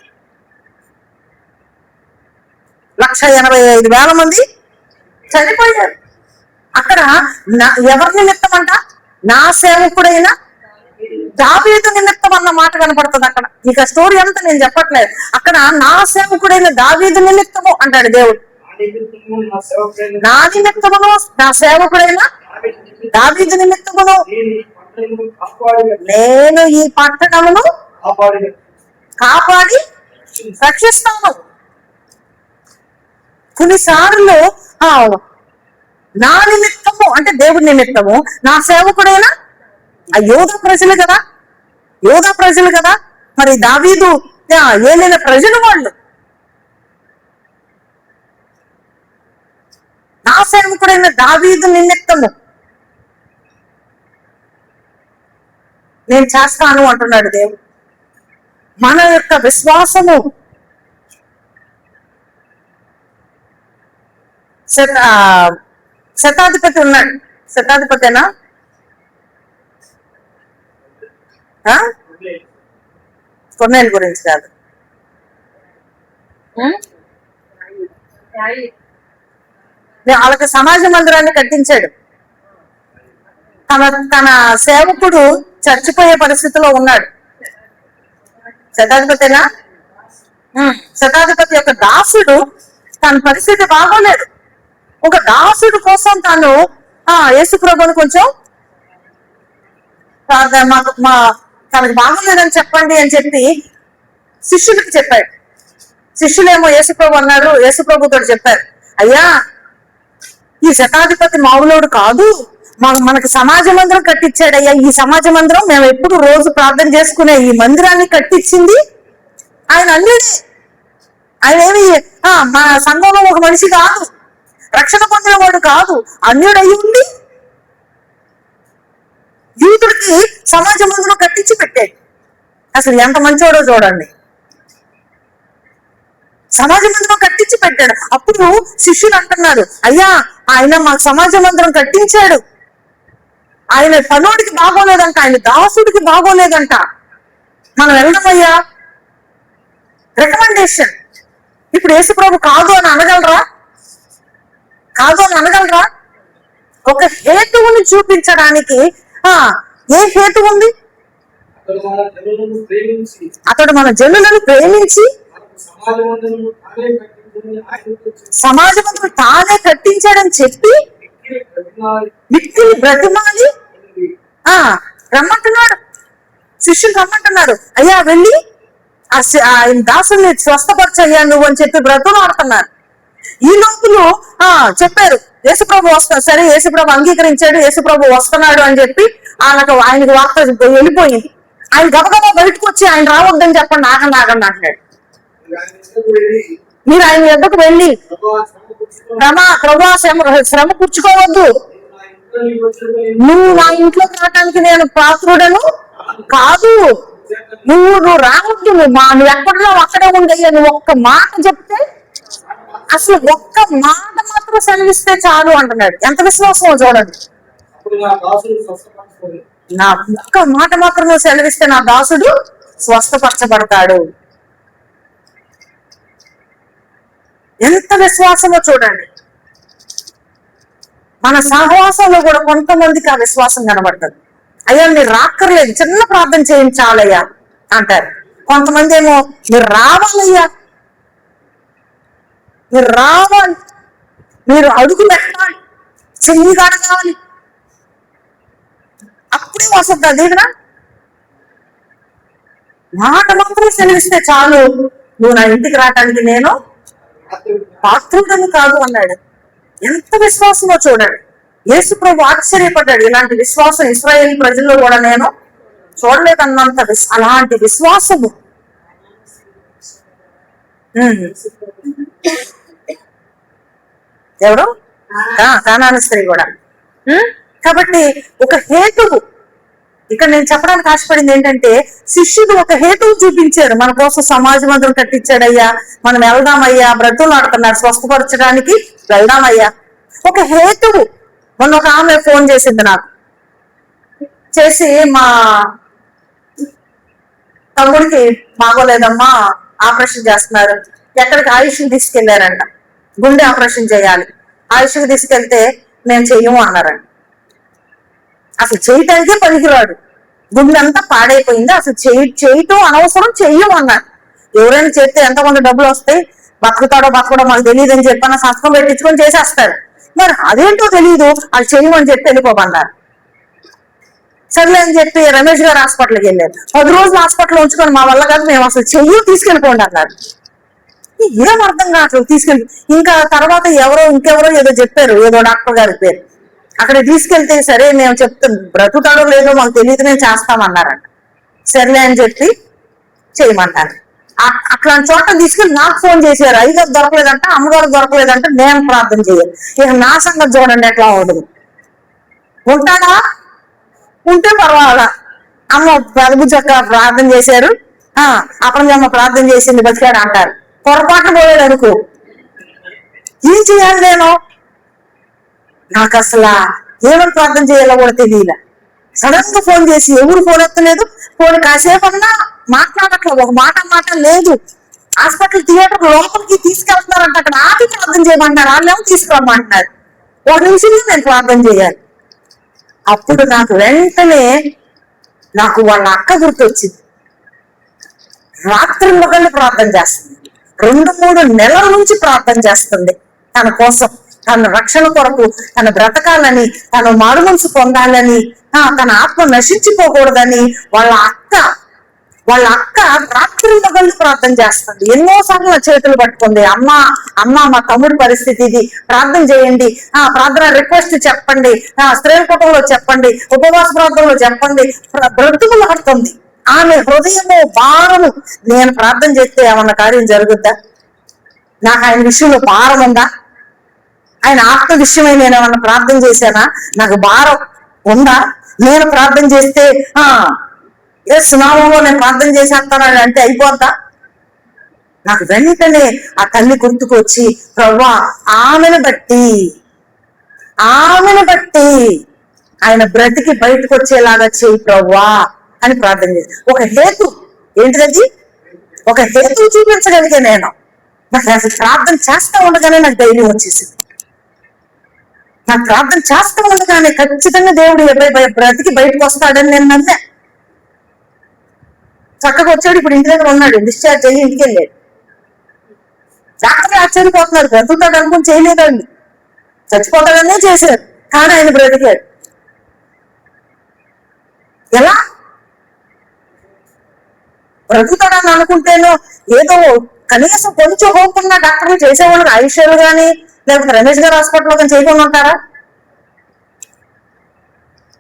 185,000 మంది చనిపోయారు. అక్కడ ఎవరి నిమిత్తమంట? నా సేవకుడైన దావీదు నిమిత్తం అన్న మాట కనపడుతుంది అక్కడ. మీకు ఆ స్టోరీ అంతా నేను చెప్పట్లేదు. అక్కడ నా సేవకుడైన దావీదు నిమిత్తము అంటాడు దేవుడు. నా నిమిత్తమును, నా సేవకుడైన దావీదు నిమిత్తమును నేను ఈ పట్టణమును కాపాడి రక్షిస్తాను. కొన్నిసార్లు నా నిమిత్తము అంటే దేవుడి నిమిత్తము నా సేవకుడైనా ఆ యోధా ప్రజలు కదా, మరి దావీదు ఏలైన ప్రజలు వాళ్ళు. నా సేవకుడైన దావీదు నిమిత్తము నేను చేస్తాను అంటున్నాడు దేవుడు. మన యొక్క విశ్వాసము శతాధిపతి ఉన్నాడు. శతాధిపతేనా? కొన్నేళ్ళ గురించి కాదు. వాళ్ళకి సమాజ మందిరాన్ని కట్టించాడు. తన సేవకుడు చచ్చిపోయే పరిస్థితిలో ఉన్నాడు. శతాధిపతేనా? శతాధిపతి యొక్క దాసుడు తన పరిస్థితి బాగోలేదు. ఒక దాసుడు కోసం తాను యేసుప్రభుని కొంచెం తనకు బాగోలేదని చెప్పండి అని చెప్పి శిష్యులకి చెప్పాడు. శిష్యులేమో యేసుప్రభు అన్నారు. యేసుప్రభుతో చెప్పారు, అయ్యా ఈ శతాధిపతి మామూలోడు కాదు, మనకు సమాజ మందిరం కట్టించాడయ్యా. ఈ సమాజ మందిరం మేము ఎప్పుడు రోజు ప్రార్థన చేసుకునే ఈ మందిరాన్ని కట్టించింది ఆయన. ఆయన ఏమి మా సంఘంలో ఒక మనిషి కాదు, రక్షణ పొందిన వాడు కాదు, అన్యుడయి ఉండి యూతుడికి సమాజ మందిరం కట్టించి పెట్టాడు. అసలు ఎంత మంచోడో చూడండి. సమాజ మందిరం కట్టించి పెట్టాడు. అప్పుడు శిష్యులు అంటున్నారు, అయ్యా ఆయన మాకు సమాజ మందిరం కట్టించాడు, ఆయన పనోడికి బాగోలేదంట, ఆయన దాసుడికి బాగోలేదంట, మనం వెళ్దామయ్యా. రికమెండేషన్. ఇప్పుడు యేసుప్రభు కాదు అని అనగలరా? ఒక హేతువుని చూపించడానికి ఏ హేతు ఉంది? అతడు మన జనులను ప్రేమించి సమాజ మందిరం తానే కట్టించాడని చెప్పి మిక్కిలి బ్రతిమాలి రమ్మంటున్నాడు. శిష్యులు రమ్మంటున్నారు, అయ్యా వెళ్ళి ఆయన దాసుల్ని స్వస్థపరచయ్యా నువ్వు అని చెప్పి బ్రతులు ఆడుతున్నారు. ఈ లోపులు చెప్పారు యేసుప్రభు వస్తా. సరే యేసుప్రభు అంగీకరించాడు, యేసుప్రభు వస్తున్నాడు అని చెప్పి ఆయనకు వార్త వెళ్ళిపోయింది. ఆయన గబగబా బయటకు వచ్చి ఆయన రావద్దని చెప్పండి, ఆగండి అంటున్నాడు. మీరు ఆయన ఎద్దకు వెళ్ళి ప్రభా శ్రమ కూర్చుకోవద్దు, నువ్వు నా ఇంట్లోకి రావడానికి నేను పాత్రుడను కాదు, నువ్వు రావద్దు, నువ్వు ఎక్కడో అక్కడే ఉండయ్యా, నువ్వు ఒక్క మాట చెప్తే, అసలు ఒక్క మాట మాత్రం సెలవిస్తే చాలు అంటున్నాడు. ఎంత విశ్వాసమో చూడండి. నా ఒక్క మాట మాత్రం సెలవిస్తే నా దాసుడు స్వస్థపరచబడతాడు. ఎంత విశ్వాసమో చూడండి. మన సహవాసంలో కూడా కొంతమందికి ఆ విశ్వాసం కనబడుతుంది. అయ్యా మీరు రాక్కర్లేదు, చిన్న ప్రార్థన చేయించాలయ్యా అంటారు. కొంతమంది ఏమో మీరు రావాలయ్యా, మీరు రావాలి, మీరు అడుగు పెట్టాలి, చెయ్యి కడగాలి, అప్పుడే వస్తుంది దీవెన. మాట మాత్రం సెలవిస్తే చాలు, నువ్వు నా ఇంటికి రావటానికి నేను పాత్రుడని కాదు అన్నాడు. ఎంత విశ్వాసమో చూడండి. యేసుప్రభు ఆశ్చర్యపడ్డాడు. ఇలాంటి విశ్వాసం ఇశ్రాయేలు ప్రజల్లో కూడా నేను చూడలేదన్నంత అలాంటి విశ్వాసము. ఎవరు? కానాను స్త్రీ కూడా. కాబట్టి ఒక హేతువు ఇక్కడ నేను చెప్పడానికి ఆశపడింది ఏంటంటే, శిష్యుడు ఒక హేతువు చూపించారు. మన కోసం సమాజ మందిరం కట్టించాడయ్యా, మనం వెళ్దామయ్యా, బ్రతులు ఆడుతున్నారు, స్వస్థపరచడానికి వెళ్దామయ్యా. ఒక హేతువు. మొన్న ఒక ఆమె ఫోన్ చేసింది నాకు, చేసి మా తమ్ముడికి బాగోలేదమ్మా, ఆపరేషన్ చేస్తున్నారు, ఎక్కడికి ఆయుష్ని తీసుకెళ్లారంట, గుండె ఆపరేషన్ చేయాలి, ఆయుష్కి తీసుకెళ్తే మేము చెయ్యము అన్నారంట. అసలు చేయటానికే పనికిరాడు, గుండె అంతా పాడైపోయింది, అసలు చేయటం అనవసరం, చెయ్యం అన్నారు. ఎవరైనా చేస్తే ఎంతమంది డబ్బులు వస్తాయి, బతుకుతాడో బతకడో మాకు తెలియదు అని చెప్పి సంతకం పెట్టించుకొని చేసేస్తారు. మరి అదేంటో తెలియదు, అది చెయ్యమని చెప్పి వెళ్ళిపోమన్నారు. సర్లే అని చెప్పి రమేష్ గారు హాస్పిటల్కి వెళ్ళారు. 10 రోజులు హాస్పిటల్ ఉంచుకొని మా వల్ల కాదు, మేము అసలు చెయ్యి తీసుకెళ్ళిపోండి అన్నారు. ఏం అర్థం కావట్లేదు. తీసుకెళ్ళి ఇంకా తర్వాత ఇంకెవరో ఏదో చెప్పారు, ఏదో డాక్టర్ గారి పేరు. అక్కడ తీసుకెళ్తే సరే మేము చెప్తాం, బ్రతుకుతాడో లేదో మాకు తెలియదు, మేము చేస్తామన్నారంట. సర్లే అని చెప్పి చేయమన్నారు. అట్లాంటి చోట తీసుకెళ్ళి నాకు ఫోన్ చేశారు. అయ్యగారు దొరకలేదంట, అమ్మగారు దొరకలేదంట, నేను ప్రార్థన చేయాలి. ఇక నా సంగతి చూడండి ఎట్లా ఉండదు. ఉంటాడా? ఉంటే పర్వాలా. అమ్మ పెదబుజ్జక్క ప్రార్థన చేశారు, అప్పటికమ్మ ప్రార్థన చేసింది, బతికాడు అంటారు. పొరపాటు పోయాడు అనుకో, ఏం చేయాలి నేను? నాకు అసలు ఏమని ప్రార్థన చేయాలో కూడా తెలియలే. సడన్ గా ఫోన్ చేసి ఎవరు ఫోన్ ఎత్తలేదు. ఫోన్ కాసేపు అన్నా మాట్లాడట్లేదు, ఒక మాట లేదు. హాస్పిటల్ థియేటర్ లోపలికి తీసుకెళ్తున్నారంట, అక్కడ ఆపి ప్రార్థన చేయమంటారు, వాళ్ళేమో తీసుకురమ్మంటున్నారు. 1 నిమిషంలో నేను ప్రార్థన చేయాలి. అప్పుడు నాకు వెంటనే వాళ్ళ అక్క గుర్తొచ్చింది. రాత్రి మొగళ్ళు ప్రార్థన చేస్తుంది, 2-3 నెలల నుంచి ప్రార్థన చేస్తుంది తన కోసం, తన రక్షణ కొరకు, తన బ్రతకాలని, తను మారుమనసు పొందాలని, తన ఆత్మ నశించిపోకూడదని వాళ్ళ అక్క రాత్రి మొగళ్ళు ప్రార్థన చేస్తుంది. ఎన్నోసార్లు నా చేతులు పట్టుకుంది, అమ్మ మా తమ్ముడి పరిస్థితి ఇది, ప్రార్థన చేయండి, ప్రార్థన రిక్వెస్ట్ చెప్పండి, స్త్రీల కుటుంబంలో చెప్పండి, ఉపవాస ప్రార్థనలో చెప్పండి. బ్రతుకులాడుతుంది ఆమె హృదయము, భారము. నేను ప్రార్థన చేస్తే ఏమన్నా కార్యం జరుగుద్దా? నాకు ఆయన విషయంలో భారం ఉందా? ఆయన ఆత్మ విషయమై నేను ఏమన్నా ప్రార్థన చేశానా? నాకు భారం ఉందా? నేను ప్రార్థన చేస్తే సునామంలో నేను ప్రార్థన చేసేస్తాను అంటే అయిపోద్దా? నాకు వెంటనే ఆ తల్లి గుర్తుకొచ్చి, ప్రవ్వా ఆమెను బట్టి ఆయన బ్రతికి బయటకు వచ్చేలాగా చేయి ప్రవ్వా అని ప్రార్థన చేసి, ఒక హేతు ఏంటిది, ఒక హేతు చూపించగలిగే నేను. నాకు అసలు ప్రార్థన చేస్తా ఉండగానే నాకు ధైర్యం వచ్చేసింది. నాకు ప్రార్థన చేస్తా ఉండగానే ఖచ్చితంగా దేవుడు బ్రతికి బయటకు వస్తాడని నేను నమ్మా. చక్కగా వచ్చాడు, ఇప్పుడు ఇంటి దగ్గర ఉన్నాడు, డిశ్చార్జ్ అయ్యి ఇంటికి వెళ్ళాడు. డాక్టర్లు ఆశ్చర్యపోతున్నారు, బ్రతుకుతాడు అనుకుని చేయలేదండి, చచ్చిపోతాడనే చేశారు, కానీ ఆయన బ్రతికాడు. ఎలా బ్రతుకుతాడని అనుకుంటేనో ఏదో కనీసం కొంచెం హోపున్నా డాక్టర్లు చేసేవాళ్ళు ఆయుష్యాలు కానీ లేకపోతే రమేష్ గారు హాస్పిటల్లో కానీ చేయకుండా ఉంటారా?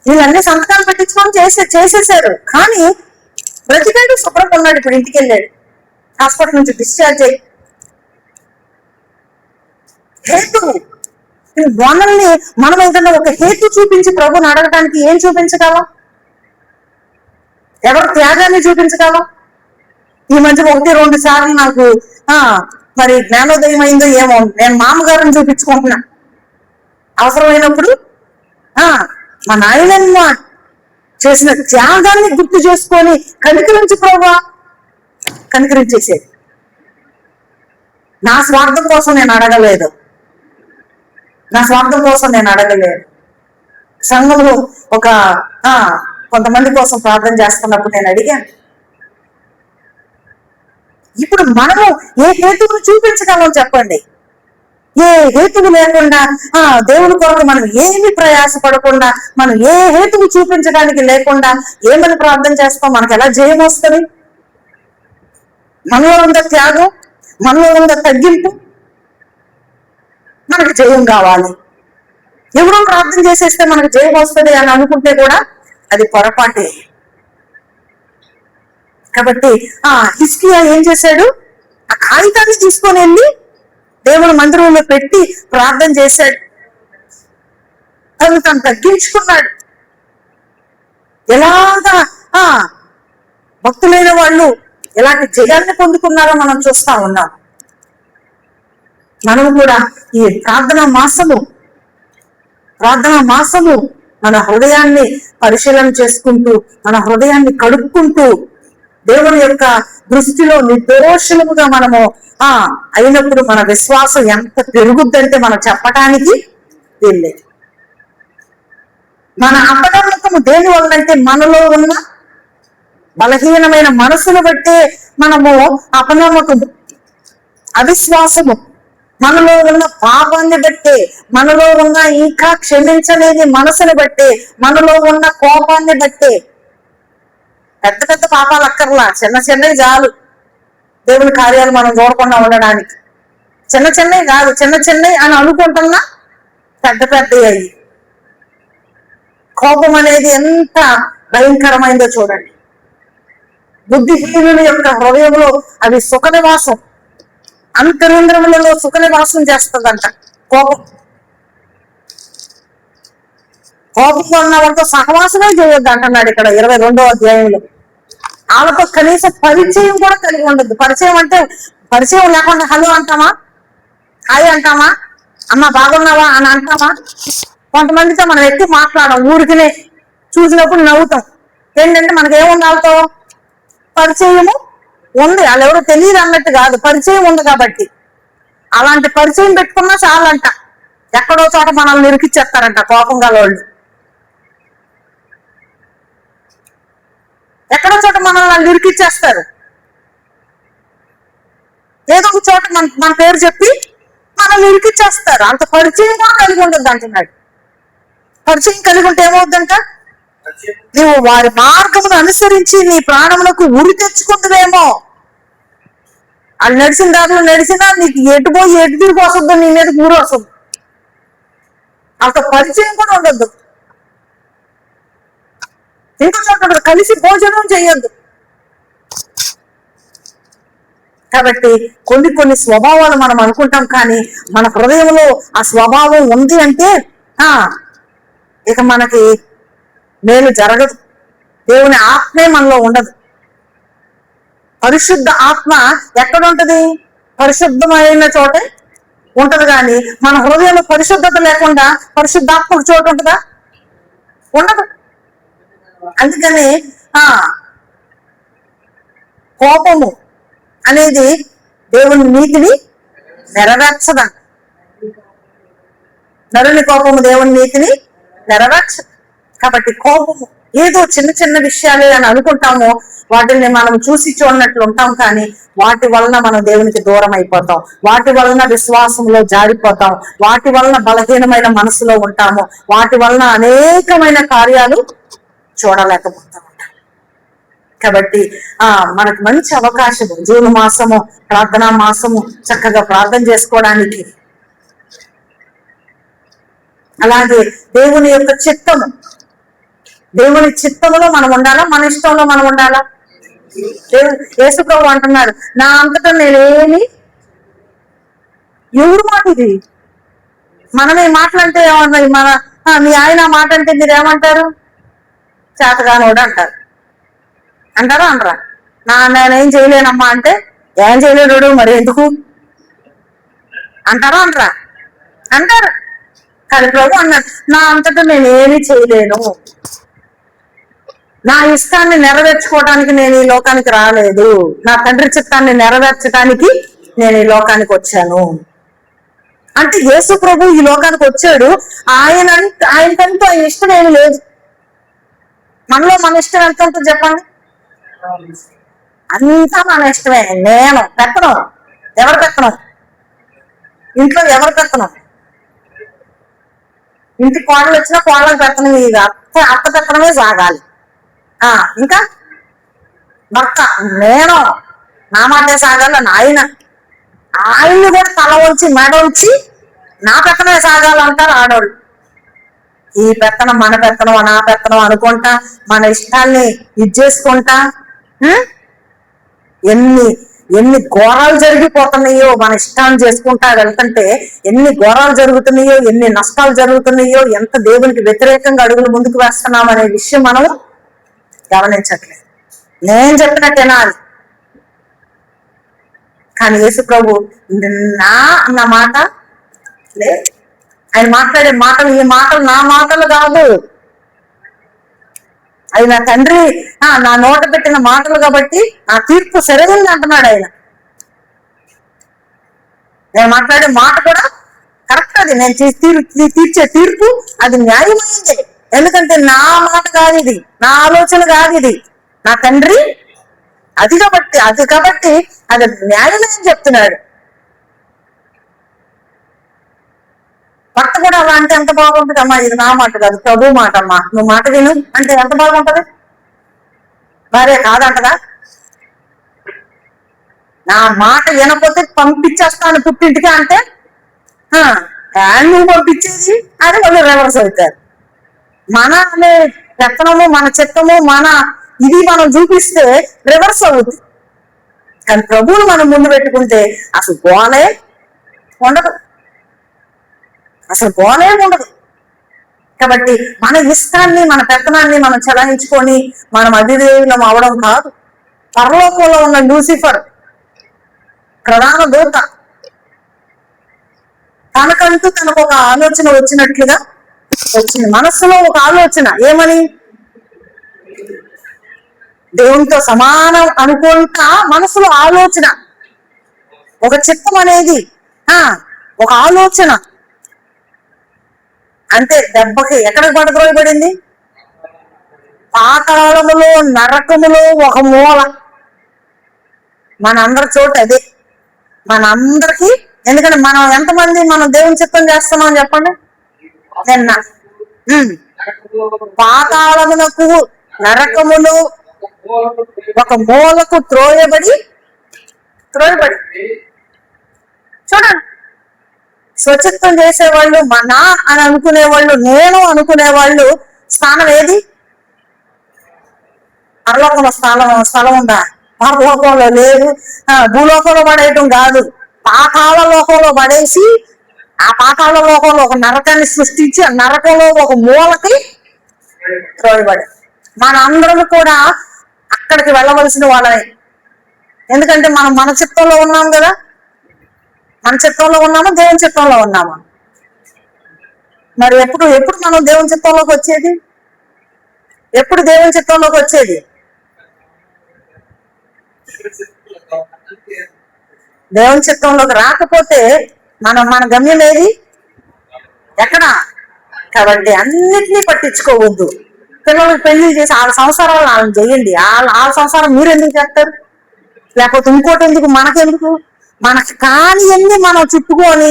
వీళ్ళన్నీ సంతకాలు పెట్టించుకొని చేసేసారు, కానీ బ్రతికాడు, శుభ్రంగా ఉన్నాడు, ఇప్పుడు ఇంటికి వెళ్ళాడు హాస్పిటల్ నుంచి డిశ్చార్జ్ అయ్యి. హేతు మనల్ని మనం ఏదైనా ఒక హేతు చూపించి ప్రభుని అడగటానికి ఏం చూపించగలం? ఎవరు త్యాగాన్ని చూపించగలం? ఈ మధ్య 1-2 సార్లు నాకు మరి జ్ఞానోదయం అయిందో ఏమో, నేను మామగారిని చూపించుకుంటున్నా. అవసరమైనప్పుడు మా నాయనమ్మ చేసిన త్యాగాన్ని గుర్తు చేసుకొని కనికరించి ప్రభా కనికరించేసేది. నా స్వార్థం కోసం నేను అడగలేదు, సంఘంలో కొంతమంది కోసం ప్రార్థన చేస్తున్నప్పుడు నేను అడిగాను. ఇప్పుడు మనము ఏ హేతువును చూపించగలం చెప్పండి? ఏ హేతువు లేకుండా, దేవుని కొరకు మనం ఏమి ప్రయాసపడకుండా, మనం ఏ హేతువు చూపించడానికి లేకుండా ఏమని ప్రార్థన చేస్తాం? మనకు ఎలా జయం వస్తుంది? మనలో ఉన్న త్యాగం, మనలో ఉన్న తగ్గింపు, మనకు జయం కావాలి. ఎవరో ప్రార్థన చేసేస్తే మనకు జయం వస్తుంది అని అనుకుంటే కూడా అది పొరపాటే. కాబట్టి హిజ్కియా ఏం చేశాడు? ఆ కాగితాన్ని తీసుకొని వెళ్ళి దేవుని మందిరంలో పెట్టి ప్రార్థన చేశాడు. తను తగ్గించుకున్నాడు. ఎలాగా భక్తులైన వాళ్ళు ఎలాంటి జయాన్ని పొందుకున్నారో మనం చూస్తా ఉన్నాం. మనం కూడా ఈ ప్రార్థనా మాసము మన హృదయాన్ని పరిశీలన చేసుకుంటూ, మన హృదయాన్ని కడుక్కుంటూ, దేవుని యొక్క దృష్టిలో నిర్దోషముగా మనము అయినప్పుడు మన విశ్వాసం ఎంత పెరుగుద్దంటే మనం చెప్పటానికి వీల్లేదు. మన అపనమ్మకము దేని వల్లంటే మనలో ఉన్న బలహీనమైన మనసును బట్టే మనము అపనమ్మకము, అవిశ్వాసము మనలో ఉన్న పాపాన్ని బట్టి, మనలో ఉన్న ఇంకా క్షమించలేని మనసుని బట్టి, మనలో ఉన్న కోపాన్ని బట్టి. పెద్ద పెద్ద పాపాలు అక్కర్లా, చిన్న చిన్నవి చాలు దేవుని కార్యాలు మనం చూడకుండా ఉండడానికి. చిన్న చిన్నవి కాదు, చిన్న చిన్నవి అని అనుకుంటున్నా పెద్ద పెద్దవి అయ్యి. కోపం అనేది ఎంత భయంకరమైందో చూడండి. బుద్ధిహీనుల యొక్క హృదయంలో అది సుఖ నివాసం, అంతరంద్రములలో సుఖ నివాసం చేస్తుందంట కోపం. కోపంగా ఉన్న వాళ్ళతో సహవాసమే చేయొద్దు అంటున్నాడు ఇక్కడ 22వ అధ్యాయంలో. వాళ్ళతో కనీసం పరిచయం కూడా కలిగి ఉండద్దు. పరిచయం అంటే పరిచయం లేకుండా హలో అంటామా, హాయ్ అంటామా, అమ్మ బాగున్నావా అని అంటామా? కొంతమందితో మనం ఎక్కువ మాట్లాడడం, ఊరికినే చూసినప్పుడు నవ్వుతాం. ఏంటంటే మనకేముంది వాళ్ళతో పరిచయము ఉంది, వాళ్ళు ఎవరో తెలియదు అన్నట్టు కాదు, పరిచయం ఉంది కాబట్టి. అలాంటి పరిచయం పెట్టుకున్నా చాలంట, ఎక్కడో చోట మనల్ని ఇరికిచ్చేస్తారంట కోపం గల వాళ్ళు. ఎక్కడో చోట మనల్ని ఇరికిచ్చేస్తారు. ఏదో ఒక చోట మన పేరు చెప్పి మనల్ని ఇరికిచ్చేస్తారు. అంత పరిచయం కూడా కలిగి ఉండద్దు అంటున్నాడు. పరిచయం కలిగి ఉంటే ఏమవుద్దంట, నువ్వు వారి మార్గమును అనుసరించి నీ ప్రాణములకు ఉరి తెచ్చుకుంటుందేమో. వాళ్ళు నడిచిన దారిలో నడిచినా నీకు ఎటు పోయి ఎటు తిరిగి వస్తుందో నీ మీద ఊరు వస్తుంది. అంత పరిచయం కూడా ఉండద్దు. ఇంకో చోట కలిసి భోజనం చేయొద్దు. కాబట్టి కొన్ని కొన్ని స్వభావాలు మనం అనుకుంటాం, కానీ మన హృదయంలో ఆ స్వభావం ఉంది అంటే ఇక మనకి మేలు జరగదు. దేవుని ఆత్మే మనలో ఉండదు. పరిశుద్ధ ఆత్మ ఎక్కడ ఉంటది? పరిశుద్ధమైన చోటే ఉంటది. కానీ మన హృదయంలో పరిశుద్ధత లేకుండా పరిశుద్ధాత్మకు చోటు ఉంటుందా? ఉండదు. అందుకని కోపము అనేది దేవుని నీతిని నెరవేర్చద. నరుని కోపము దేవుని నీతిని నెరవేర్చదు. కాబట్టి కోపము ఏదో చిన్న చిన్న విషయాలే అని అనుకుంటాము, వాటిని మనం చూసి చూడనట్లు ఉంటాం. కానీ వాటి వలన మనం దేవునికి దూరం అయిపోతాం, వాటి వలన విశ్వాసంలో జారిపోతాం, వాటి వలన బలహీనమైన మనసులో ఉంటాము, వాటి వలన అనేకమైన కార్యాలు చూడలేకపోతాం. కాబట్టి మనకు మంచి అవకాశము జూన్ మాసము, ప్రార్థనా మాసము, చక్కగా ప్రార్థన చేసుకోవడానికి. అలాగే దేవుని యొక్క చిత్తము, దేవుని చిత్తములో మనం ఉండాలా, మన ఇష్టంలో మనం ఉండాలా? యేసు ప్రభు అంటున్నాడు, నా అంతటా నేనేమి. ఎవరు మాట ఇది? మనమే మాటలంటే మన మీ ఆయన మాట అంటే మీరేమంటారు? చేతగానోడు అంటారు. అంటారా అనరా? నేనేం చేయలేనమ్మా అంటే ఏం చేయలేడు మరి ఎందుకు అంటారా అనరా? అంటారు. కానీ ప్రభు అన్నాడు, నా అంతటా నేనేమి చేయలేను, నా ఇష్టాన్ని నెరవేర్చుకోవడానికి నేను ఈ లోకానికి రాలేదు, నా తండ్రి చిత్తాన్ని నెరవేర్చడానికి నేను ఈ లోకానికి వచ్చాను. అంటే యేసు ప్రభు ఈ లోకానికి వచ్చాడు. ఆయనకంటూ ఆయన ఇష్టం ఏమి లేదు. మనలో మన ఇష్టం ఎంత ఉంటుంది చెప్పండి? అంతా మన ఇష్టమే. నేను పెత్తనం, ఎవరు పెత్తనం? ఇంట్లో ఎవరు పెత్తనం? ఇంటి కోడలు వచ్చినా కోడలకు పెత్తనం, ఇది అత్త పెత్తనమే సాగాలి. ఇంకా భర్త, నేను నా మాటే సాగాల, ఆయన్ని కూడా తల వంచి మెడ ఉంచి నా పెత్తనమే సాగాలంటారు ఆడవాళ్ళు. ఈ పెత్తనం మన పెత్తనం, నా పెత్తనం అనుకుంటా మన ఇష్టాల్ని చేసుకుంటా ఎన్ని ఘోరాలు జరిగిపోతున్నాయో, మన ఇష్టాన్ని చేసుకుంటా వెళ్తుంటే ఎన్ని ఘోరాలు జరుగుతున్నాయో, ఎన్ని నష్టాలు జరుగుతున్నాయో, ఎంత దేవునికి వ్యతిరేకంగా అడుగులు ముందుకు వేస్తున్నాం అనే విషయం మనం గమనించట్లేదు. నేను చెప్పినట్టు వినాలి. కానీ యేసు ప్రభు నా మాట లేదు. ఆయన మాట్లాడే మాటలు, ఈ మాటలు నా మాటలు కాదు, అవి నా తండ్రి నా నోట పెట్టిన మాటలు కాబట్టి నా తీర్పు సరైనది అంటున్నాడు ఆయన. నేను మాట్లాడే మాట కూడా కరెక్ట్, అది నేను తీర్చే తీర్పు అది న్యాయమైంది. ఎందుకంటే నా మాట కాదు ఇది, నా ఆలోచన కాదు ఇది, నా తండ్రి అది కాబట్టి అది న్యాయమే అని చెప్తున్నాడు. భర్త కూడా అలా అంటే ఎంత బాగుంటుంది. అమ్మా ఇది నా మాట కాదు, ప్రభు మాట అమ్మా, నువ్వు మాట విను అంటే ఎంత బాగుంటది. భార్య కాదంటదా, నా మాట వినకపోతే పంపించేస్తాను పుట్టింటికి అంటే నువ్వు పంపించేది అది వాళ్ళు రివర్స్ అవుతారు. మన అనే పెత్తనము, మన చిత్తము, మన ఇది మనం చూపిస్తే రివర్స్ అవుతుంది. కానీ ప్రభువును మనం ముందు పెట్టుకుంటే అసలు గోలే ఉండదు, అసలు గోలే ఉండదు. కాబట్టి మన ఇష్టాన్ని, మన పెత్తనాన్ని మనం చలాయించుకొని మనం అధిదేవులం అవడం కాదు. పరలోకంలో ఉన్న లూసిఫర్ ప్రధాన దూత తనకంటూ తనకు ఒక ఆలోచన వచ్చినట్లుగా వచ్చింది. మనస్సులో ఒక ఆలోచన ఏమని, దేవునితో సమానం అనుకుంటా మనసులో ఆలోచన, ఒక చిత్తం అనేది ఒక ఆలోచన అంతే. దెబ్బకి ఎక్కడికి పడద్రోయబడింది, పాతాళములో, నరకములో ఒక మూల. మనందరి చోటు అదే, మనందరికి. ఎందుకంటే మనం ఎంతమంది మనం దేవుని చిత్తం చేస్తున్నాం చెప్పండి. నిన్న పాతాళమునకు, నరకములు ఒక మూలకు త్రోయబడి చూడండి. స్వచిత్తం చేసేవాళ్ళు, నా అని అనుకునేవాళ్ళు, నేను అనుకునేవాళ్ళు స్థానం ఏది? పరలోకంలో స్థలం ఉందా? పరలోకంలో లేదు. భూలోకంలో పడేయటం కాదు, పాతాళ లోకంలో పడేసి ఆ పాతాళ లోకంలో ఒక నరకాన్ని సృష్టించి ఆ నరకంలో ఒక మూలకి త్రోయబడి మనందరం కూడా అక్కడికి వెళ్ళవలసిన వాళ్ళని. ఎందుకంటే మనం మన చిత్తంలో ఉన్నాం కదా. మన చిత్తంలో ఉన్నామా, దేవుని చిత్తంలో ఉన్నామా? మరి ఎప్పుడు మనం దేవుని చిత్తంలోకి వచ్చేది? ఎప్పుడు దేవుని చిత్తంలోకి వచ్చేది? దేవుని చిత్తంలోకి రాకపోతే మన గమ్యం ఏది? ఎక్కడ? కాబట్టి అన్నిటినీ పట్టించుకోవద్దు. పిల్లలకు పెళ్లి చేసి వాళ్ళ సంసారాలు వాళ్ళని చేయండి. వాళ్ళ సంసారం మీరు ఎందుకు చేస్తారు? లేకపోతే ఇంకోటి ఎందుకు? మనకెందుకు? మనకి కాని అన్ని మనం చుట్టుకొని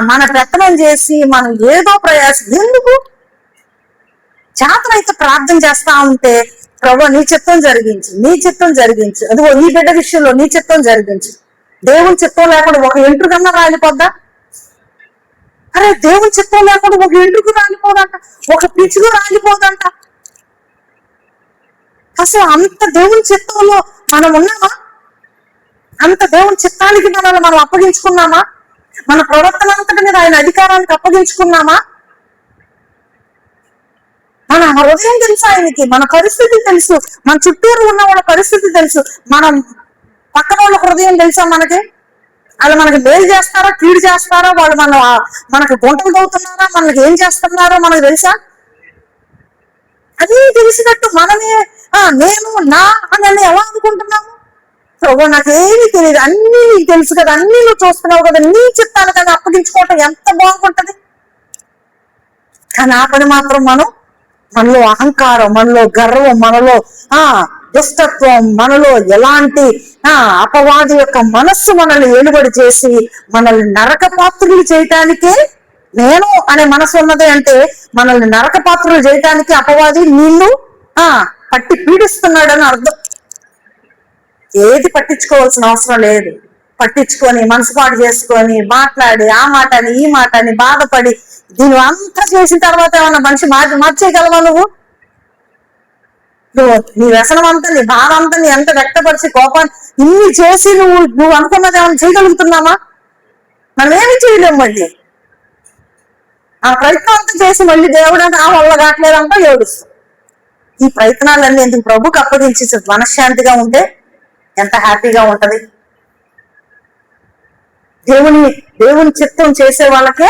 మన పెత్తనం చేసి మనం ఏదో ప్రయాసం ఎందుకు? చేతనైతే ప్రార్థన చేస్తా ఉంటే, ప్రభు నీ చిత్తం జరిగించు, నీ చిత్తం జరిగించు, అదిగో ఈ బిడ్డ విషయంలో నీ చిత్తం జరిగించు. దేవుని చిత్తం లేకుండా ఒక ఎంట్రుకన్నా రాలిపోద్దా? అరే దేవుని చిత్తం లేకుండా ఒక ఎంట్రుకు రాలిపోదంట, ఒక పిచ్చుకు రాలిపోదంట. అసలు అంత దేవుని చిత్తంలో మనం ఉన్నామా? అంత దేవుని చిత్తానికి మనల్ని మనం అప్పగించుకున్నామా? మన ప్రవర్తన అంతటి మీద ఆయన అధికారానికి అప్పగించుకున్నామా? మన హృదయం తెలుసు ఆయనకి, మన పరిస్థితి తెలుసు, మన చుట్టూరు ఉన్న వాళ్ళ పరిస్థితి తెలుసు, మనం పక్కన వాళ్ళ హృదయం తెలుసా మనకి? వాళ్ళు మనకి మేలు చేస్తారా, కీడు చేస్తారా, వాళ్ళు మనకి గుంటలు తవ్వుతున్నారా, మనకి ఏం చేస్తున్నారో మనకు తెలుసా? అది తెలిసినట్టు మనమే నేను నా అని ఎలా అనుకుంటున్నాము? ప్రభు నాకేమీ తెలియదు, అన్ని నీకు తెలుసు కదా, అన్ని నువ్వు చూస్తున్నావు కదా, నీ చిత్తాలు కదా అప్పగించుకోవటం ఎంత బాగుంటది. కానీ ఆ పని మాత్రం మనలో అహంకారం, మనలో గర్వం, మనలో దుష్టత్వం, మనలో ఎలాంటి అపవాది యొక్క మనస్సు మనల్ని ఏలుబడి చేసి మనల్ని నరక పాత్రులు చేయటానికే నేను అనే మనసు ఉన్నది. అంటే మనల్ని నరక పాత్రులు చేయటానికి అపవాది నిన్ను పట్టి పీడిస్తున్నాడని అర్థం. ఏది పట్టించుకోవాల్సిన అవసరం లేదు. పట్టించుకొని మనసు పాటు చేసుకొని మాట్లాడి ఆ మాటని ఈ మాటని బాధపడి దీని అంతా చేసిన తర్వాత ఏమన్నా మనిషి మార్చేయగలవా? నీ వ్యసనం అంతా, నీ బాధ అంతా నీ ఎంత వ్యక్తపరిచి కోపాన్ని ఇన్ని చేసి నువ్వు అనుకున్నది ఏమైనా చేయగలుగుతున్నామా? మనం ఏమి చేయలేము. మళ్ళీ ఆ ప్రయత్నం అంతా చేసి మళ్ళీ దేవుడు ఆ వల్ల కావట్లేదంతా ఏడుస్తాం. ఈ ప్రయత్నాలన్నీ ఎందుకు? ప్రభుకి అప్పగించి మనశ్శాంతిగా ఉంటే ఎంత హ్యాపీగా ఉంటది. దేవుని చిత్తం చేసే వాళ్ళకే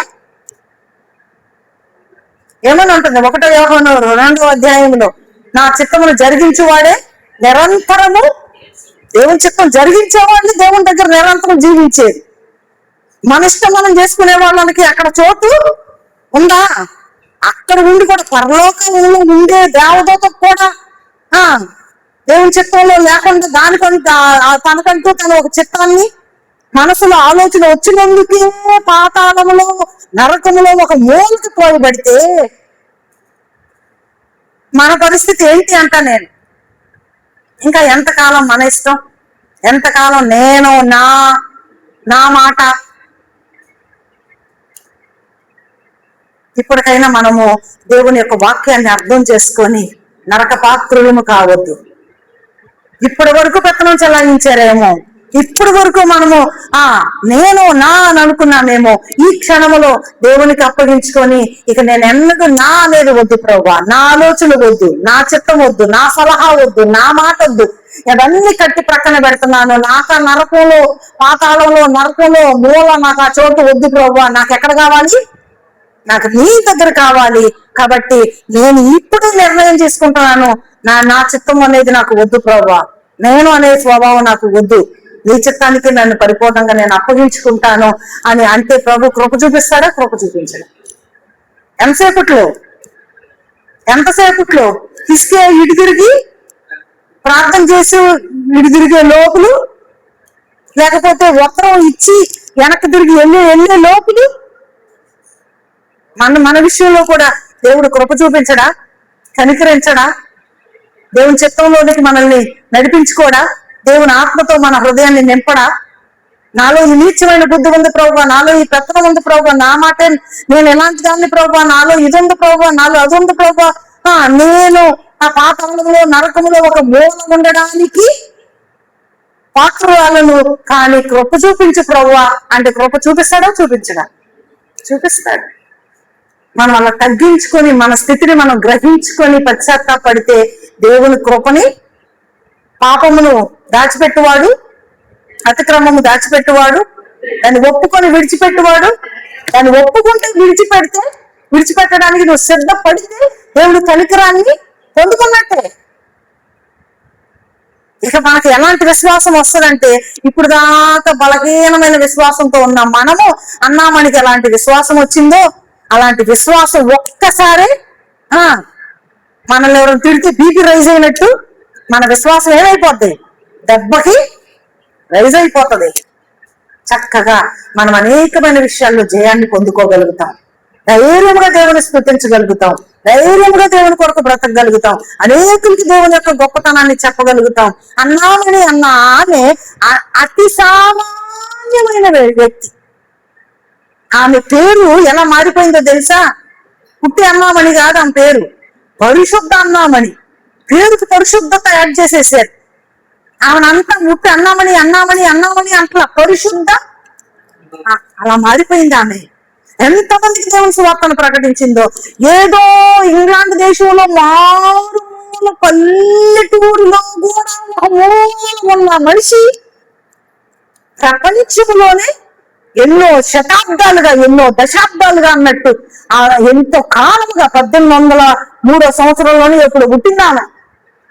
ఏమని ఉంటుంది? 1 యోహాను 2వ అధ్యాయంలో నా చిత్తమును జరిగించేవాడే నిరంతరము, దేవుని చిత్తం జరిగించేవాడిని దేవుని దగ్గర నిరంతరం జీవించేది. మన ఇష్టం మనం చేసుకునే వాళ్ళకి అక్కడ చోటు ఉందా? అక్కడ ఉండి కూడా పరలోకంలో ఉండే దేవదూత కూడా దేవుని చిత్తంలో లేకుండా తనకంటూ తన ఒక చిత్తాన్ని మనసులో ఆలోచన వచ్చినందుకే పాతాళములో నరకములో ఒక మూలకి పోయబడితే మన పరిస్థితి ఏంటి అంట. నేను ఇంకా ఎంతకాలం మన ఇష్టం, ఎంతకాలం నేను నా మాట. ఇప్పటికైనా మనము దేవుని యొక్క వాక్యాన్ని అర్థం చేసుకొని నరక పాత్రులము కావద్దు. ఇప్పటి వరకు పెత్తనం చెలాయించారేమో, ఇప్పటి వరకు మనము నేను అని అనుకున్నామేమో. ఈ క్షణములో దేవునికి అప్పగించుకొని ఇక నేను ఎన్నడూ నా అనేది వద్దు ప్రభువా, నా ఆలోచన వద్దు, నా చిత్తం వద్దు, నా సలహా వద్దు, నా మాట వద్దు, ఇవన్నీ కట్టి ప్రక్కన పెడుతున్నాను. నాకు నరకంలో, పాతాళంలో, నరకంలో మూల నాకు ఆ చోటు వద్దు ప్రభువా. నాకు ఎక్కడ కావాలి? నాకు నీ దగ్గర కావాలి. కాబట్టి నేను ఇప్పుడు నిర్ణయం చేసుకుంటున్నాను, నా చిత్తం అనేది నాకు వద్దు ప్రభువా, నేను అనే స్వభావం నాకు వద్దు, నీ చిత్తానికి నన్ను పరిపూర్ణంగా నేను అప్పగించుకుంటాను అని అంటే ప్రభు కృప చూపిస్తాడా? కృప చూపించడు. ఎంతసేపట్లో ఇసుకే ఇటు తిరిగి ప్రార్థన చేసి ఇటు తిరిగే లోపులు, లేకపోతే ఉత్తరం ఇచ్చి వెనక్కి తిరిగి వెళ్ళే లోపులు. మన విషయంలో కూడా దేవుడు కృప చూపించడా? కనికరించడా? దేవుని చిత్తంలోనికి మనల్ని నడిపించుకోడా? దేవుని ఆత్మతో మన హృదయాన్ని నింపడా? నాలో ఈ నీచమైన బుద్ధి ఉంది ప్రభువా, నాలో ఈ పెత్తనం ఉంది ప్రభువా, నా మాట నేను ఎలాంటి దాన్ని ప్రభువా, నాలో ఇది ఉంది ప్రభువా, నాలో అది ఉంది ప్రభువా, నేను ఆ పాతాళంలో నరకములో ఒక మూల ఉండడానికి పాత్రులను కానీ కృప చూపించు ప్రభువా అంటే కృప చూపిస్తాడా? చూపిస్తాడు. మనం అలా తగ్గించుకొని మన స్థితిని మనం గ్రహించుకొని పశ్చాత్తాపడితే దేవుని కృపని, పాపమును దాచిపెట్టువాడు, అతిక్రమము దాచిపెట్టువాడు, దాన్ని ఒప్పుకొని విడిచిపెట్టువాడు. దాన్ని ఒప్పుకుంటే విడిచిపెట్టడానికి నువ్వు సిద్ధపడితే దేవుడు కనికరాన్ని పొందుకున్నట్టే. ఇక మనకి ఎలాంటి విశ్వాసం వస్తుందంటే, ఇప్పుడు దాకా బలహీనమైన విశ్వాసంతో ఉన్నాం మనము. అన్నామనికి ఎలాంటి విశ్వాసం వచ్చిందో అలాంటి విశ్వాసం ఒక్కసారి మనల్ని ఎవరైనా తిడితే బీపీ రైజ్ అయినట్టు మన విశ్వాసం ఏమైపోద్ది? దెబ్బకి రైజ్ అయిపోతుంది. చక్కగా మనం అనేకమైన విషయాల్లో జయాన్ని పొందుకోగలుగుతాం, ధైర్యంగా దేవుని స్తుతించగలుగుతాం, ధైర్యంగా దేవుని కొరకు బ్రతకగలుగుతాం, అనేకులకి దేవుని యొక్క గొప్పతనాన్ని చెప్పగలుగుతాం. అన్నామని అన్న ఆమె అతి సామాన్యమైన వ్యక్తి. ఆమె పేరు ఎలా మారిపోయిందో తెలుసా? పుట్టి అన్నామని కాదు ఆమె పేరు, పరిశుద్ధ అన్నామని. పేరుకి పరిశుద్ధత యాడ్ చేసేసారు. ఆమెనంతా ముట్టి అన్నామని అంటలా, పరిశుద్ధ అలా మారిపోయింది ఆమె. ఎంతమందికి దేవుని సువార్తను ప్రకటించిందో. ఏదో ఇంగ్లాండ్ దేశంలో మారుమూల పల్లెటూరులో కూడా ఒక మూల ఉన్న మనిషి ప్రపంచంలోనే ఎన్నో శతాబ్దాలుగా, ఎన్నో దశాబ్దాలుగా అన్నట్టు ఎంతో కాలంగా 1803 సంవత్సరంలోనే ఎప్పుడు పుట్టిందామె.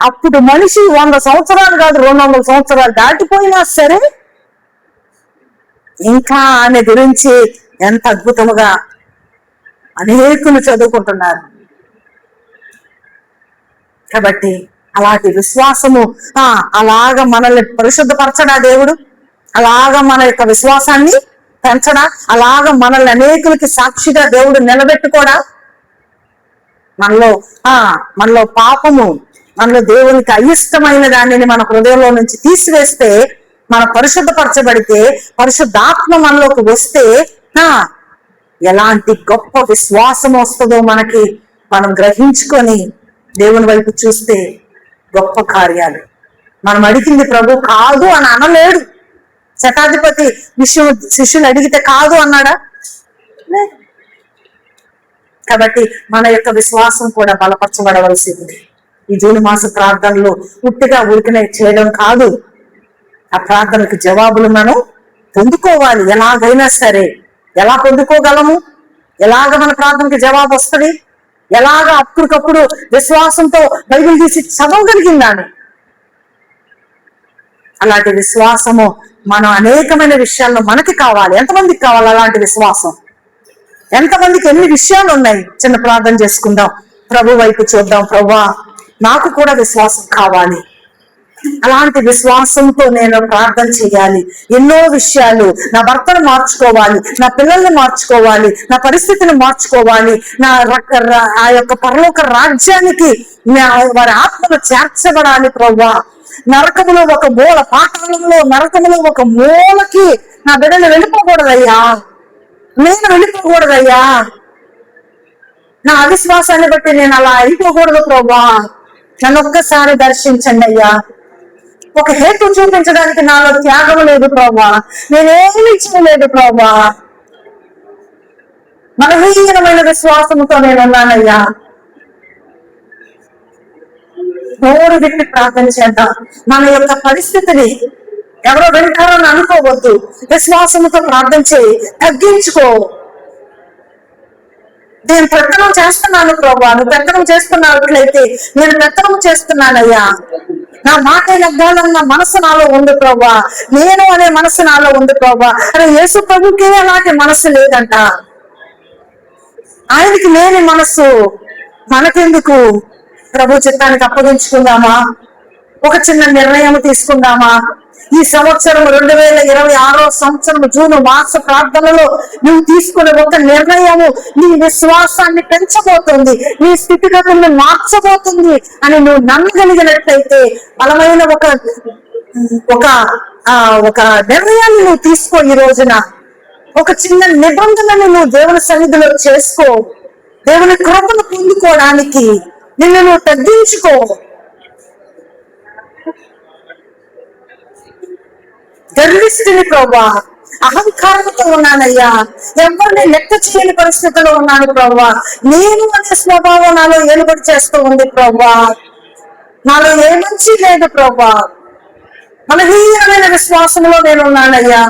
అప్పుడు మనిషి 100 సంవత్సరాలు కాదు 200 సంవత్సరాలు దాటిపోయినా సరే ఇంకా ఆమె గురించి ఎంత అద్భుతముగా అనేకులు చదువుకుంటున్నారు. కాబట్టి అలాంటి విశ్వాసము అలాగా మనల్ని పరిశుద్ధపరచడా దేవుడు? అలాగా మన యొక్క విశ్వాసాన్ని పెంచడా? అలాగా మనల్ని అనేకులకి సాక్షిగా దేవుడు నిలబెట్టుకోడా? మనలో పాపము, మనలో దేవునికి అయిష్టమైన దానిని మన హృదయంలో నుంచి తీసివేస్తే, మన పరిశుద్ధపరచబడితే, పరిశుద్ధాత్మ మనలోకి వస్తే ఎలాంటి గొప్ప విశ్వాసం వస్తుందో మనకి మనం గ్రహించుకొని దేవుని వైపు చూస్తే గొప్ప కార్యాలు. మనం అడిగింది ప్రభు కాదు అని అనలేడు. శతాధిపతి విషయం శిష్యులు అడిగితే కాదు అన్నాడా? కాబట్టి మన యొక్క విశ్వాసం కూడా బలపరచబడవలసి ఉంది. ఈ జూన్ మాస ప్రార్థనలు పుట్టిగా ఉరికినే చేయడం కాదు. ఆ ప్రార్థనకు జవాబులు మనం పొందుకోవాలి. ఎలాగైనా సరే ఎలా పొందుకోగలము? ఎలాగ మన ప్రార్థనకి జవాబు వస్తుంది? ఎలాగ అప్పటికప్పుడు విశ్వాసంతో బైబిల్ తీసి చదవగలిగిందాన్ని. అలాంటి విశ్వాసము మనం అనేకమైన విషయాల్లో మనకి కావాలి. ఎంతమందికి కావాలి అలాంటి విశ్వాసం? ఎంతమందికి ఎన్ని విషయాలు ఉన్నాయి? చిన్న ప్రార్థన చేసుకుందాం, ప్రభు వైపు చూద్దాం. ప్రభువా, నాకు కూడా విశ్వాసం కావాలి. అలాంటి విశ్వాసంతో నేను ప్రార్థన చేయాలి. ఎన్నో విషయాలు, నా భర్తను మార్చుకోవాలి, నా పిల్లల్ని మార్చుకోవాలి, నా పరిస్థితిని మార్చుకోవాలి, నా ఆ యొక్క పరలోక రాజ్యానికి వారి ఆత్మలు చేర్చబడాలి ప్రభువా. నరకములో ఒక మూల, పాతాళంలో నరకములో ఒక మూలకి నా బిడ్డలు వెళ్ళిపోకూడదయ్యా, నేను వెళ్ళిపోకూడదయ్యా. నా అవిశ్వాసాన్ని బట్టి నేను అలా అయిపోకూడదు ప్రభువా. నన్ను ఒక్కసారి దర్శించండి అయ్యా. ఒక హేతు చూపించడానికి నాలో త్యాగం లేదు ప్రభా, నేనేమి చేయలేదు ప్రభా. బలహీనమైన విశ్వాసంతో నేనున్నానయ్యా. నోరు విప్పి ప్రార్థన చేద్దాం. మన యొక్క పరిస్థితిని ఎవరో వింటారని అనుకోవద్దు. విశ్వాసంతో ప్రార్థన చేయి, తగ్గించుకో. నేను పెత్తనం చేస్తున్నాను ప్రభా, నువ్వు పెత్తనం చేస్తున్నట్లయితే నేను పెత్తనం చేస్తున్నానయ్యా. నా మాట నగ్గాలన్న మనసు నాలో ఉంది ప్రభా, నేను అనే మనసు నాలో ఉంది ప్రభా. అరే యేసు ప్రభుకే అలాంటి మనసు లేదంట, ఆయనకి లేని మనసు మనకెందుకు? ప్రభు చిత్తానికి అప్పగించుకుందామా? ఒక చిన్న నిర్ణయం తీసుకుందామా? ఈ సంవత్సరం 2026 సంవత్సరం జూన్ మాస ప్రార్థనలో నువ్వు తీసుకునే ఒక నిర్ణయము నీ విశ్వాసాన్ని పెంచబోతుంది, నీ స్థితిగతులను మార్చబోతుంది అని నువ్వు నమ్మగలిగినట్లయితే బలమైన ఒక నిర్ణయాన్ని నువ్వు తీసుకో. ఈ రోజున ఒక చిన్న నిబంధనను నువ్వు దేవుని సన్నిధిలో చేసుకో. దేవుని కృపను పొందుకోవడానికి నిన్ను నువ్వు తగ్గించుకో. గర్విష్ఠుని ప్రభా, అహంకారంతో ఉన్నానయ్యా, ఎవరిని లెక్క చేయని పరిస్థితిలో ఉన్నాను ప్రభా. నేను అనే స్వభావం నాలో ఏలుబడి చేస్తూ ఉంది ప్రభా. నాలో ఏ మంచి లేదు ప్రభా. బలహీనమైన విశ్వాసంలో నేను ఉన్నానయ్యా.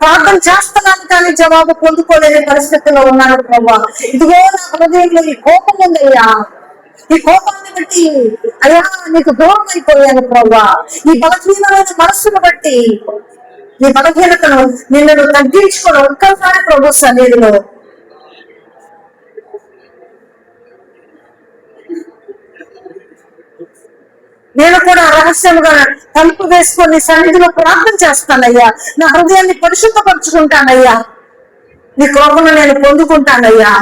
ప్రార్థన చేస్తున్నాను కానీ జవాబు పొందుకోలేని పరిస్థితిలో ఉన్నాను ప్రభా. ఇదిగో నా హృదయంలో ఈ కోపం ఉందయ్యా. ఈ కోపాన్ని బట్టి అయ్యా నీకు దూరం అయిపోయాను ప్రభా. ఈ బలహీనమైన మనస్సును బట్టి, నీ బలహీనతను నిన్ను తగ్గించుకోవడం ఒక్కసారి ప్రభు సన్నిధిలో నేను కూడా రహస్యంగా తలుపు వేసుకొని సన్నిధిలో ప్రార్థన చేస్తానయ్యా. నా హృదయాన్ని పరిశుద్ధపరుచుకుంటానయ్యా. నీ కోపను నేను పొందుకుంటానయ్యా.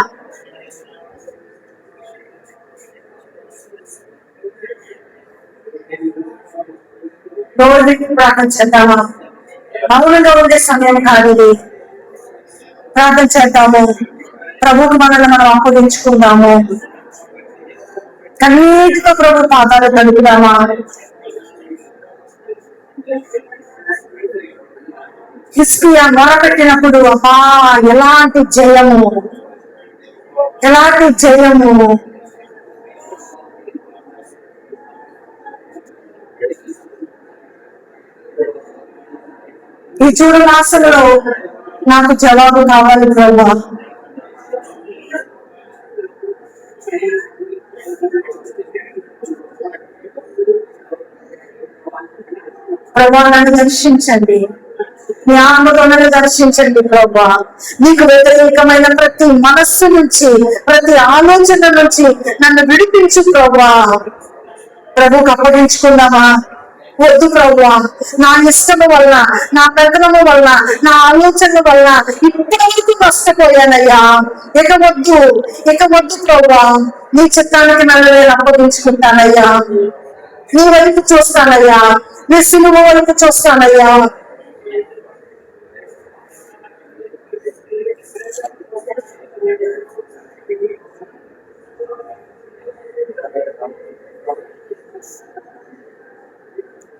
ప్రార్థన చేద్దామా? మౌనంగా ఉండే సమయం కాదు ఇది. ప్రార్థన చేద్దాము. ప్రభువుకు మనల్ని మనం అప్పగించుకుందాము. కన్నీటితో ప్రభు పాదాలు తడుపుదామా? హిజ్కియా మొరపెట్టినప్పుడు అమ్మా ఎలాంటి జయము, ఎలాంటి జయము. ఈ చూడు మాసంలో నాకు జవాబు కావాలి ప్రభా. ప్రభా నన్ను దర్శించండి, నీ ఆత్మతో నన్ను దర్శించండి ప్రభా. నీకు వ్యతిరేకమైన ప్రతి మనస్సు నుంచి, ప్రతి ఆలోచన నుంచి నన్ను విడిపించు ప్రభా. ప్రభుకు అప్పగించుకుందామా? వద్దు ప్రభువా, నా ఇష్టము వల్ల, నా పెత్తనము వల్ల, నా ఆలోచన వల్ల ఇప్పటివరకు నష్టపోయానయ్యా. ఇక వద్దు ప్రభువా. నీ చిత్తానికి నన్ను నేను అప్పగించుకుంటానయ్యా. నీ వైపు చూస్తానయ్యా, నీ సిలువ వైపు చూస్తానయ్యా.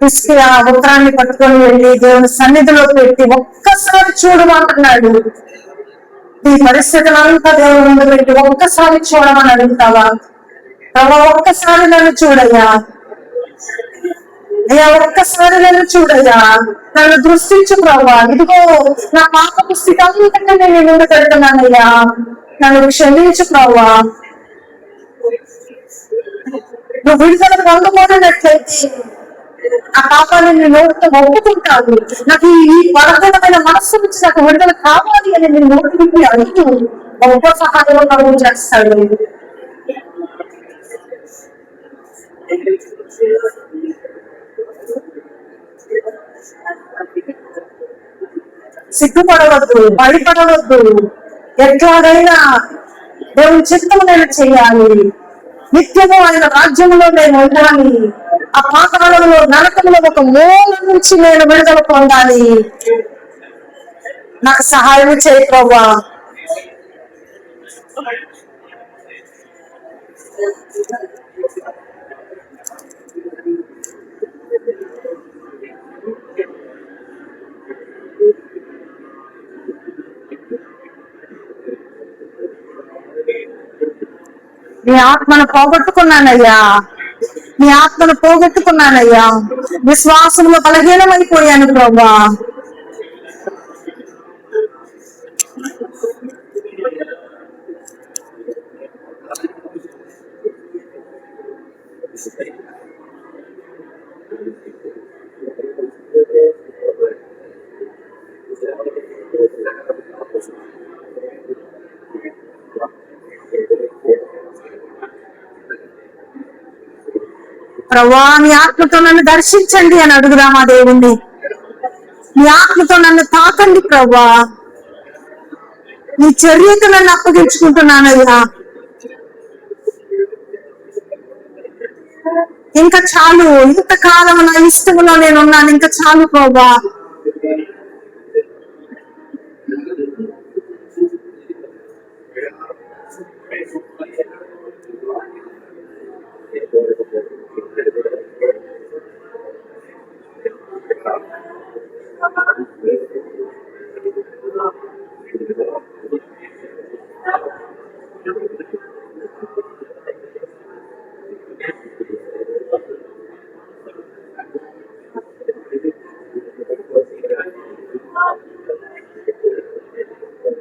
తీసుకుని ఆ ఉత్తరాన్ని పట్టుకొని వెళ్ళి దేవుని సన్నిధిలో పెట్టి ఒక్కసారి చూడమంటున్నాడు. ఈ పరిస్థితులంతా దేవుని ముందు పెట్టి ఒక్కసారి చూడమని అడుగుతావా? ప్రభా ఒక్కసారి నన్ను చూడయ్యా, అయ్యా ఒక్కసారి నన్ను చూడయ్యా, నన్ను దృష్టించు ప్రభా. ఇదిగో నా పాపపు స్థితి అంతకంటే నేను ముందు పెడుతున్నానయ్యా, నన్ను క్షమించు ప్రభా. నువ్వు విడుదల పొందబోయినట్లయితే ఆ పాపాన్ని నేను నోటితో ఒప్పుకుంటాను. నాకు ఈ బలహీనమైన మనస్సు నుంచి నాకు విడుదల కావాలి అని నేను నోటి విప్పి అడుగుతూ గొప్ప సహాయం చేస్తాడు. సిగ్గుపడవద్దు, భయపడవద్దు. ఎట్లాగైనా దేవుని చిత్తము నేను చేయాలి, నిత్యము ఆయన రాజ్యంలో నేను ఉండాలి, ఆ పాతాళంలో నరకంలో ఒక మూల నుంచి నేను విడుదల పొందాలి. నాకు సహాయం చేయి ప్రభువా. నీ ఆత్మను పోగొట్టుకున్నానయ్యా, నీ ఆత్మను పోగొట్టుకున్నానయ్యా. విశ్వాసంలో బలహీనమైపోయాను ప్రభువా. ప్రభువా, నీ ఆత్మతో నన్ను దర్శించండి అని అడుగుదాం ఆ దేవుణ్ణి. నీ ఆత్మతో నన్ను తాకండి ప్రభువా. నీ చర్యకు నన్ను అప్పగించుకుంటున్నానయ్యా. ఇంకా చాలు, ఇంతకాలం నా ఇష్టంలో నేను ఉన్నాను, ఇంకా చాలు ప్రభువా.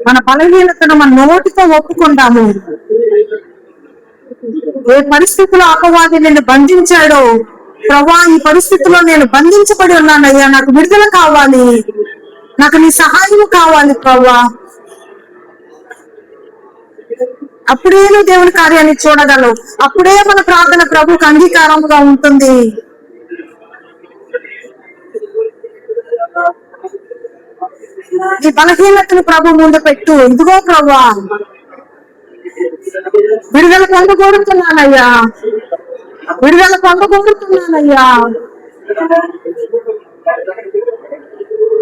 మన బలహీనతను మన నోటితో ఒప్పుకుంటాము. ఏ పరిస్థితిలో అపవాది నిన్ను బంధించాడో, ప్రభా ఈ పరిస్థితిలో నేను బంధించబడి ఉన్నానయ్యా, నాకు విడుదల కావాలి, నాకు నీ సహాయం కావాలి ప్రభా. అప్పుడే నువ్వు దేవుని కార్యాన్ని చూడగలవు. అప్పుడే మన ప్రార్థన ప్రభుకు అంగీకారంగా ఉంటుంది. నీ బలహీనతను ప్రభు ముందు పెట్టు. ఇదిగో ప్రభా, విడుదల పొందగోరుతున్నానయ్యా, విడుదల పొందగోరుతున్నానయ్యా.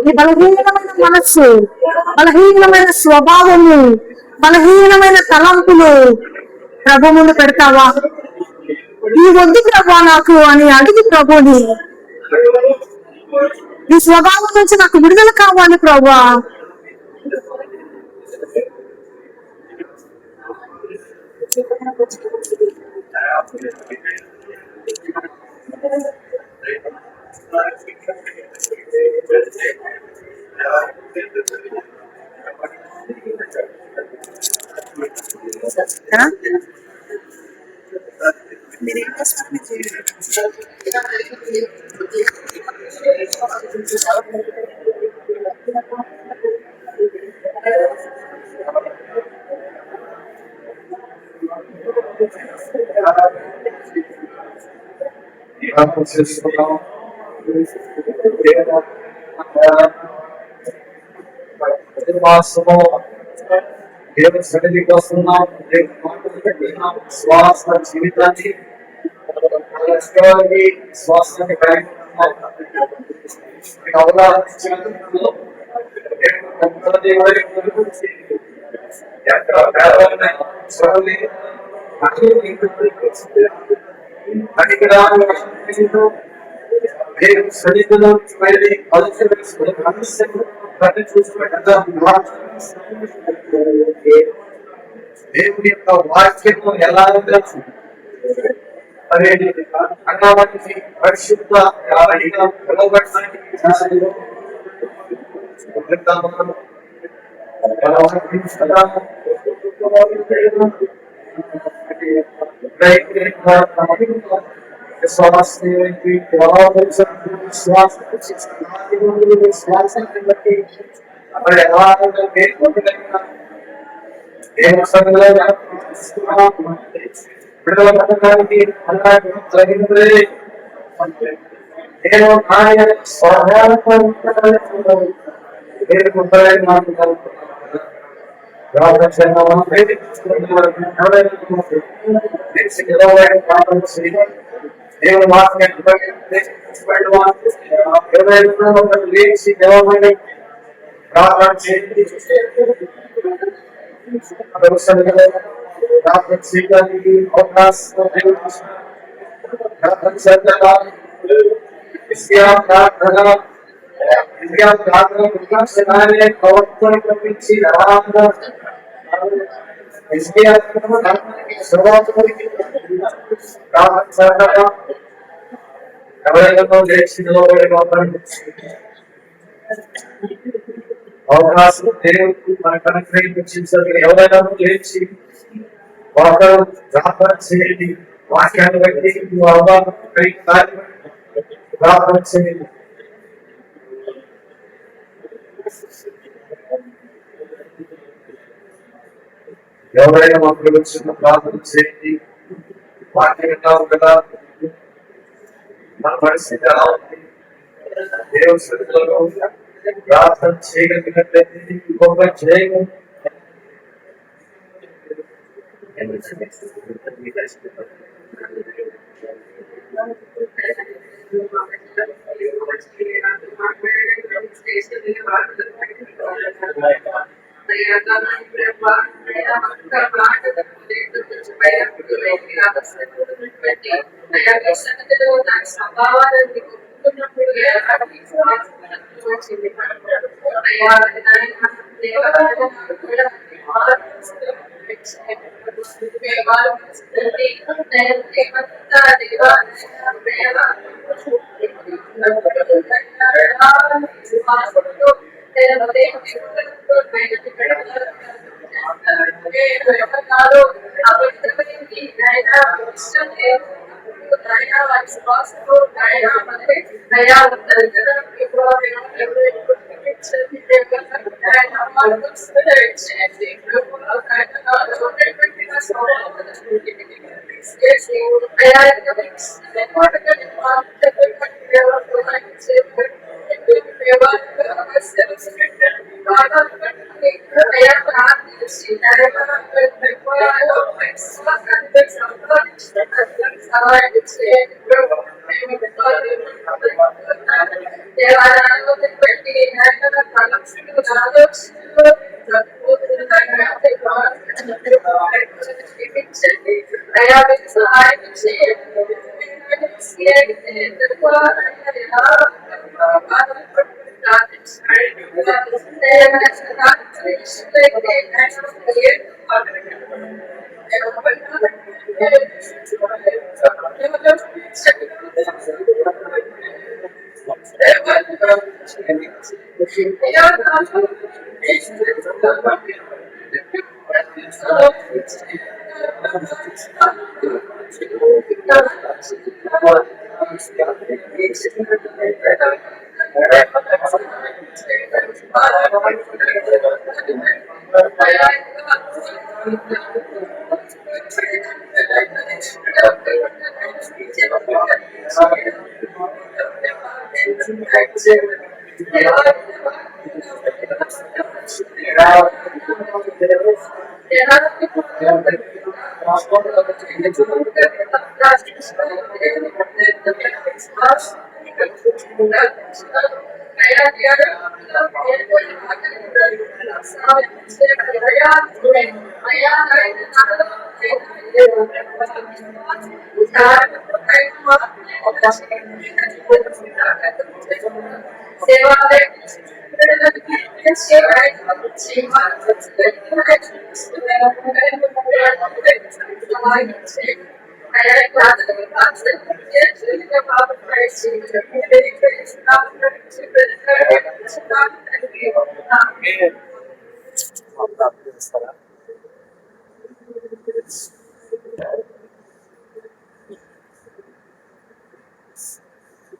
నీ బలహీనమైన మనస్సు, బలహీనమైన స్వభావము, బలహీనమైన తలంపులు ప్రభు ముందు పెడతావా? ఈ వద్దు ప్రభా నాకు అని అడిగి ప్రభుని, ఈ స్వభావం నుంచి నాకు విడుదల కావాలి ప్రభా. దేవుని సన్నిధికి వస్తున్నాం, శ్వాస జీవితాన్ని శ్వాసాన్ని దేవుని యొక్క వాక్యము ఎలా అదే అన్నవాటిని పరిశుద్ధ విడుదల పథకానికి జరిగినదే నేను ఆయన స్వభావం మీరు ముప్పై మాట్లాడుతున్నాను దేవుడు లేచి నిలబడి ప్రార్థన చేయండి ప్రార్థన చేయడానికి అవకాశం ప్రార్థన చేద్దాం ప్రార్థన ప్రవర్తన పంపించి ఎవరైనా లేచి నిలబడి అవకాశం దేవుడికి మనకు అనుగ్రహించారు. ఎవరైనా లేచి వాకరు ప్రార్థన చేయండి. వాక్యాన్ని బట్టి ప్రార్థన చేయండి. ఎవరైనా మాకు వచ్చిన ప్రార్థన చేయండి. వాక్యం విన్నాము కదా, మన పరిస్థితి ఎలా ఉంది? దేవుని సన్నిధిలో ప్రార్థన చేయగలిగినట్లయితే గొప్ప చేయగలం.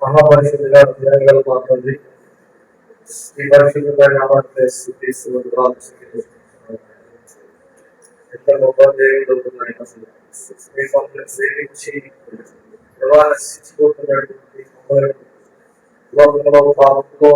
మహాపరిషత్తుగా మాట్లాడి ఈ పరిశుద్ధమైన నామాన్ని ఎంత గొప్ప దేవుడు సేవించి శిక్షిపోతున్నటువంటి లోకంలో పాపంలో